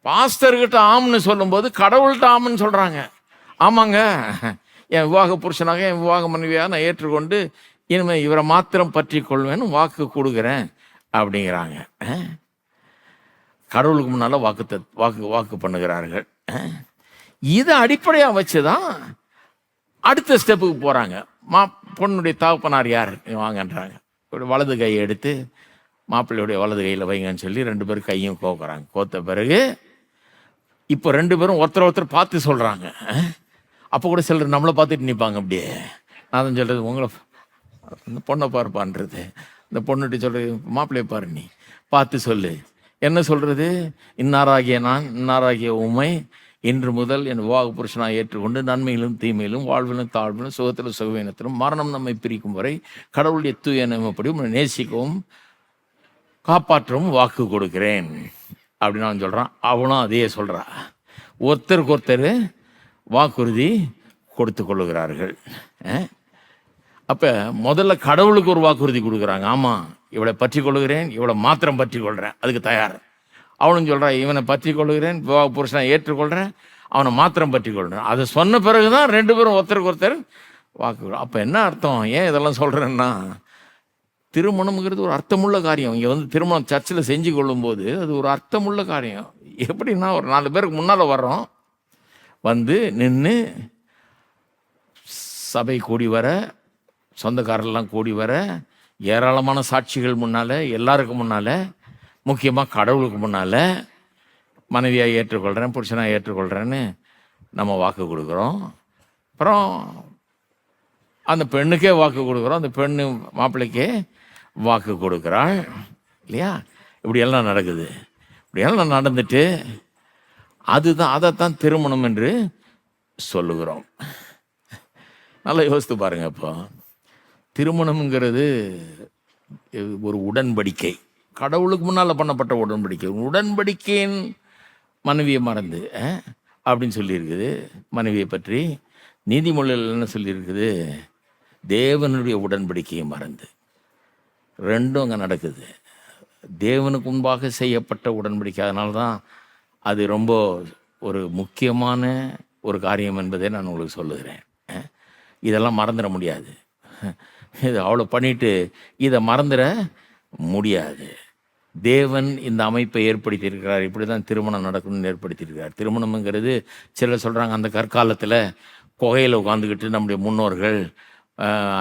பாஸ்டர்கிட்ட ஆம்னு சொல்லும்போது கடவுள்கிட்ட ஆம்னு சொல்கிறாங்க. ஆமாங்க, என் விவாக புருஷனாக என் விவாக மனைவியாக நான் ஏற்றுக்கொண்டு இனிமேல் இவரை மாத்திரம் பற்றி கொள்வேன்னு வாக்கு கொடுக்குறேன் அப்படிங்கிறாங்க. கடவுளுக்கு முன்னால் வாக்கு பண்ணுகிறார்கள். இதை அடிப்படையாக வச்சு தான் அடுத்த ஸ்டெப்புக்கு போகிறாங்க. பொண்ணுடைய தகப்பனார் யார் வாங்கன்றாங்க. வலது கையை எடுத்து மாப்பிள்ளையுடைய வலது கையில் வைங்கன்னு சொல்லி 2 பேரும் கையும் கோக்குறாங்க. கோத்த பிறகு இப்போ 2 பேரும் ஒருத்தர் பார்த்து சொல்கிறாங்க. அப்போ கூட சிலர் நம்மளை பார்த்துட்டு நிற்பாங்க. அப்படியே நான் தான் சொல்கிறது, உங்களை இந்த பொண்ணை பார்ப்பான்றது. இந்த பொண்ணுகிட்ட சொல்கிறது, மாப்பிள்ளையை பாரு, நீ பார்த்து சொல்லு. என்ன சொல்கிறது? இன்னாராகிய நான் இன்னாராகிய உம்மை இன்று முதல் என் விவாக புருஷனாக ஏற்றுக்கொண்டு நன்மையிலும் தீமையிலும் வாழ்விலும் தாழ்விலும் சுகத்திலும் சுகவீனத்திலும் மரணம் நம்மை பிரிக்கும் வரை கடவுளுடைய தூய நியமப்படி உன்னை நேசிக்கவும் காப்பாற்றவும் வாக்கு கொடுக்கிறேன் அப்படின்னு அவன் சொல்கிறான். அவனும் அதையே சொல்கிறா. ஒருத்தருக்கு ஒருத்தர் வாக்குறுதி கொடுத்து கொள்ளுகிறார்கள். அப்போ முதல்ல கடவுளுக்கு ஒரு வாக்குறுதி கொடுக்குறாங்க. ஆமாம், இவளை பற்றி கொள்ளுகிறேன், இவளை மாத்திரம் பற்றி கொள்கிறேன், அதுக்கு தயார். அவனும் சொல்கிறான், இவனை பற்றி கொள்ளுகிறேன், விவாக புருஷனை ஏற்றுக்கொள்கிறேன், அவனை மாத்திரம் பற்றி கொள்கிறேன். அதை சொன்ன பிறகு தான் 2 பேரும் ஒருத்தருக்கு ஒருத்தர் வாக்கு. அப்போ என்ன அர்த்தம்? ஏன் இதெல்லாம் சொல்கிறேன்னா, திருமணம்ங்கிறது ஒரு அர்த்தமுள்ள காரியம். இங்கே திருமணம் சர்ச்சில் செஞ்சு கொள்ளும்போது அது ஒரு அர்த்தமுள்ள காரியம். எப்படின்னா, ஒரு 4 பேருக்கு முன்னால் வர்றோம், நின்று சபை கூடி வர, சொந்தக்காரெல்லாம் கூடி வர, ஏராளமான சாட்சிகள் முன்னால், எல்லாருக்கும் முன்னால், முக்கியமாக கடவுளுக்கு முன்னால் மனைவியாக ஏற்றுக்கொள்கிறேன், புருஷனாக ஏற்றுக்கொள்கிறேன்னு நம்ம வாக்கு கொடுக்குறோம். அப்புறம் அந்த பெண்ணுக்கே வாக்கு கொடுக்குறோம், அந்த பெண்ணு மாப்பிள்ளைக்கே வாக்கு கொடுக்குறாள் இல்லையா. இப்படியெல்லாம் நடக்குது. இப்படியெல்லாம் நடந்துட்டு அதைத்தான் திருமணம் என்று சொல்லுகிறோம். நல்லா யோசித்து பாருங்க. இப்போ திருமணம்ங்கிறது ஒரு உடன்படிக்கை, கடவுளுக்கு முன்னால் பண்ணப்பட்ட உடன்படிக்கை. உடன்படிக்கையின் மனைவியை மறந்து அப்படின்னு சொல்லியிருக்குது. மனைவியை பற்றி நீதிமொழியில் என்ன சொல்லியிருக்குது? தேவனுடைய உடன்படிக்கையை மறந்து. ரெண்டும் அங்கே நடக்குது. தேவனுக்கு முன்பாக செய்யப்பட்ட உடன்படிக்கை. அதனால தான் அது ரொம்ப ஒரு முக்கியமான ஒரு காரியம் என்பதை நான் உங்களுக்கு சொல்லுகிறேன். இதெல்லாம் மறந்துட முடியாது. இது அவ்வளோ பண்ணிட்டு இதை மறந்துட முடியாது. தேவன் இந்த அமைப்பை ஏற்படுத்தியிருக்கிறார். இப்படி தான் திருமணம் நடக்கணும்னு ஏற்படுத்தியிருக்கிறார். திருமணம்ங்கிறது சிலர் சொல்கிறாங்க, அந்த கற்காலத்தில் குகையில் உட்காந்துக்கிட்டு நம்முடைய முன்னோர்கள்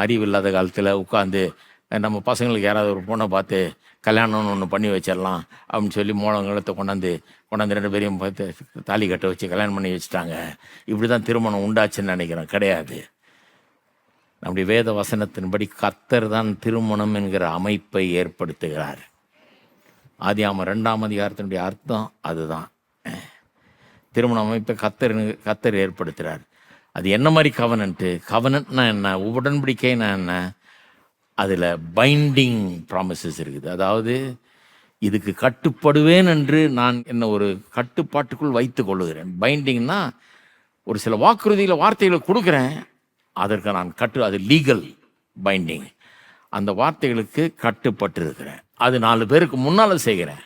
அறிவில்லாத காலத்தில் உட்காந்து நம்ம பசங்களுக்கு யாராவது ஒரு பொண்ணை பார்த்து கல்யாணம்னு ஒன்று பண்ணி வச்சிடலாம் அப்படின்னு சொல்லி மூலங்களத்தை கொண்டாந்து 2 பேரையும் பார்த்து தாலி கட்ட வச்சு கல்யாணம் பண்ணி வச்சுட்டாங்க. இப்படி தான் திருமணம் உண்டாச்சுன்னு நினைக்கிறேன். கிடையாது. நம்முடைய வேத வசனத்தின்படி கர்த்தர் தான் திருமணம் என்கிற அமைப்பை ஏற்படுத்துகிறார். ஆதியாகமம் 2ஆம் அதிகாரத்தினுடைய அர்த்தம் அதுதான். திருமண அமைப்பை கர்த்தர் ஏற்படுத்துகிறார். அது என்ன மாதிரி கவனன்ட்னா என்ன, உடன்படிக்கைன்னா என்ன, அதில் பைண்டிங் ப்ராமிசஸ் இருக்குது. அதாவது இதுக்கு கட்டுப்படுவேன் என்று நான் என்ன ஒரு கட்டுப்பாட்டுக்குள் வைத்து கொள்ளுகிறேன். பைண்டிங்னா ஒரு சில வாக்குறுதியில் வார்த்தைகளை கொடுக்குறேன், அதற்கு நான் அது லீகல் பைண்டிங். அந்த வார்த்தைகளுக்கு கட்டுப்பட்டு இருக்கிறேன். அது 4 பேருக்கு முன்னால் செய்கிறேன்.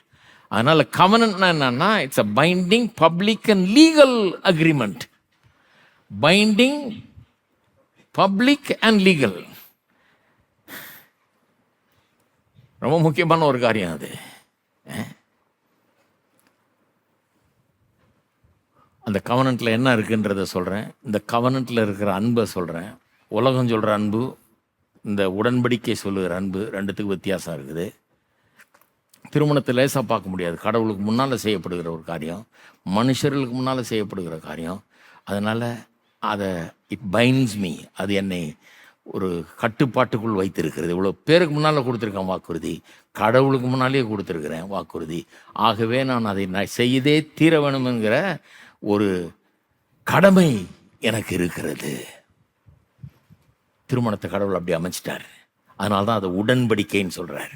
அதனால் கவனன்ட்னா என்னன்னா, it's a binding public and legal agreement. Binding public and legal, ரொம்ப முக்கியமான ஒரு காரியம் அது. அந்த கவனன்ட்டில் என்ன இருக்குன்றத சொல்கிறேன். இந்த கவனன்ட்டில் இருக்கிற அன்பை சொல்கிறேன். உலகம் சொல்கிற அன்பு, இந்த உடன்படிக்கை சொல்லுகிற அன்பு, ரெண்டுத்துக்கு வித்தியாசம் இருக்குது. திருமணத்தை லேசாக பார்க்க முடியாது. கடவுளுக்கு முன்னால் செய்யப்படுகிற ஒரு காரியம், மனுஷர்களுக்கு முன்னால் செய்யப்படுகிற காரியம். அதனால் அதை இட் பைண்ட்ஸ் மீ, அது என்னை ஒரு கட்டுப்பாட்டுக்குள் வைத்திருக்கிறது. இவ்வளோ பேருக்கு முன்னால் கொடுத்துருக்கேன் வாக்குறுதி, கடவுளுக்கு முன்னாலேயே கொடுத்துருக்கிறேன் வாக்குறுதி. ஆகவே நான் அதை செய்தே தீர வேணுமென்கிற ஒரு கடமை எனக்கு இருக்கிறது. திருமணத்தை கடவுள் அப்படி அமைச்சிட்டார். அதனால தான் அதை உடன்படிக்கைன்னு சொல்கிறார்.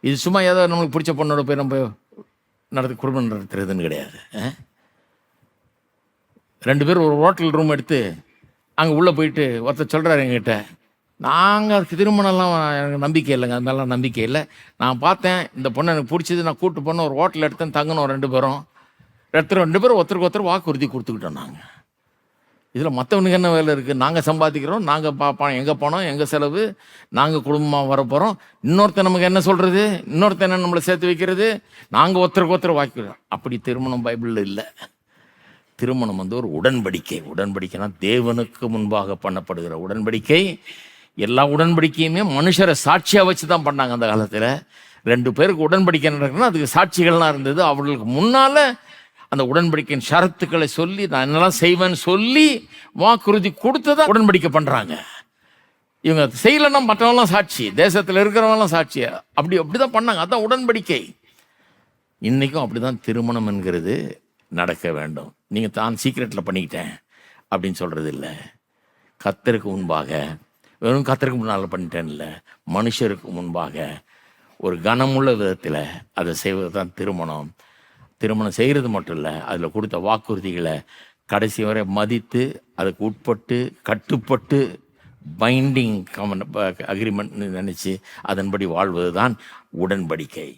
இது சும்மா ஏதோ நம்மளுக்கு பிடிச்ச பொண்ணோட போய் நம்ம குடும்பம் நடத்துறதுன்னு கிடையாது. 2 பேர் ஒரு ஹோட்டல் ரூம் எடுத்து அங்கே உள்ளே போயிட்டு ஒருத்தர் சொல்கிறாரு என்கிட்ட, நாங்கள் திருமணம்லாம் எனக்கு நம்பிக்கை இல்லைங்க, அது மாதிரிலாம் நம்பிக்கை இல்லை. நான் பார்த்தேன் இந்த பொண்ணை எனக்கு பிடிச்சது, நான் கூப்பிட்டு போன ஒரு ஹோட்டல் எடுத்தேன், தங்கணும் 2 பேரும். 2 பேரும் ஒருத்தருக்கு ஒருத்தர் வாக்குறுதி கொடுத்துக்கிட்டோம். நாங்கள் இதில் மற்றவனுக்கு என்ன வேலை இருக்குது? நாங்கள் சம்பாதிக்கிறோம், நாங்கள் பார்ப்போம், எங்கே போனோம், எங்கள் செலவு, நாங்கள் குடும்பமாக வரப்போகிறோம். இன்னொருத்தர் நமக்கு என்ன சொல்கிறது? இன்னொருத்தர் என்ன நம்மளை சேர்த்து வைக்கிறது? நாங்கள் ஒருத்தருக்கு ஒருத்தர் வாக்குறோம். அப்படி திருமணம் பைபிளில் இல்லை. திருமணம் ஒரு உடன்படிக்கை. உடன்படிக்கைனா தேவனுக்கு முன்பாக பண்ணப்படுகிற உடன்படிக்கை. எல்லா உடன்படிக்கையுமே மனுஷரை சாட்சியாக வச்சு தான் பண்ணாங்க அந்த காலத்தில். 2 பேருக்கு உடன்படிக்கை நடக்குன்னா அதுக்கு சாட்சிகள்லாம் இருந்தது. அவர்களுக்கு முன்னால் அந்த உடன்படிக்கையின் ஷரத்துக்களை சொல்லி, நான் என்னெல்லாம் செய்வேன்னு சொல்லி வாக்குறுதி கொடுத்ததான் உடன்படிக்கை பண்ணுறாங்க. இவங்க செய்யலைன்னா மற்றவங்களாம் சாட்சி, தேசத்தில் இருக்கிறவங்களாம் சாட்சி. அப்படிதான் பண்ணாங்க. அதுதான் உடன்படிக்கை. இன்றைக்கும் அப்படி தான் திருமணம் என்கிறது நடக்க வேண்டும். நீங்கள் தான் சீக்கிரட்டில் பண்ணிக்கிட்டேன் அப்படின்னு சொல்கிறது இல்லை. கர்த்தருக்கு முன்பாக, வெறும் கர்த்தருக்கு முன்னால் பண்ணிட்டேன் இல்லை, மனுஷருக்கு முன்பாக ஒரு கனமுள்ள விதத்தில் அதை செய்வது தான் திருமணம். திருமணம் செய்கிறது மட்டும் இல்லை, அதில் கொடுத்த வாக்குறுதிகளை கடைசி வரை மதித்து, அதுக்கு உட்பட்டு, கட்டுப்பட்டு, பைண்டிங் அக்ரிமெண்ட் நினச்சி அதன்படி வாழ்வது தான் உடன்படிக்கை.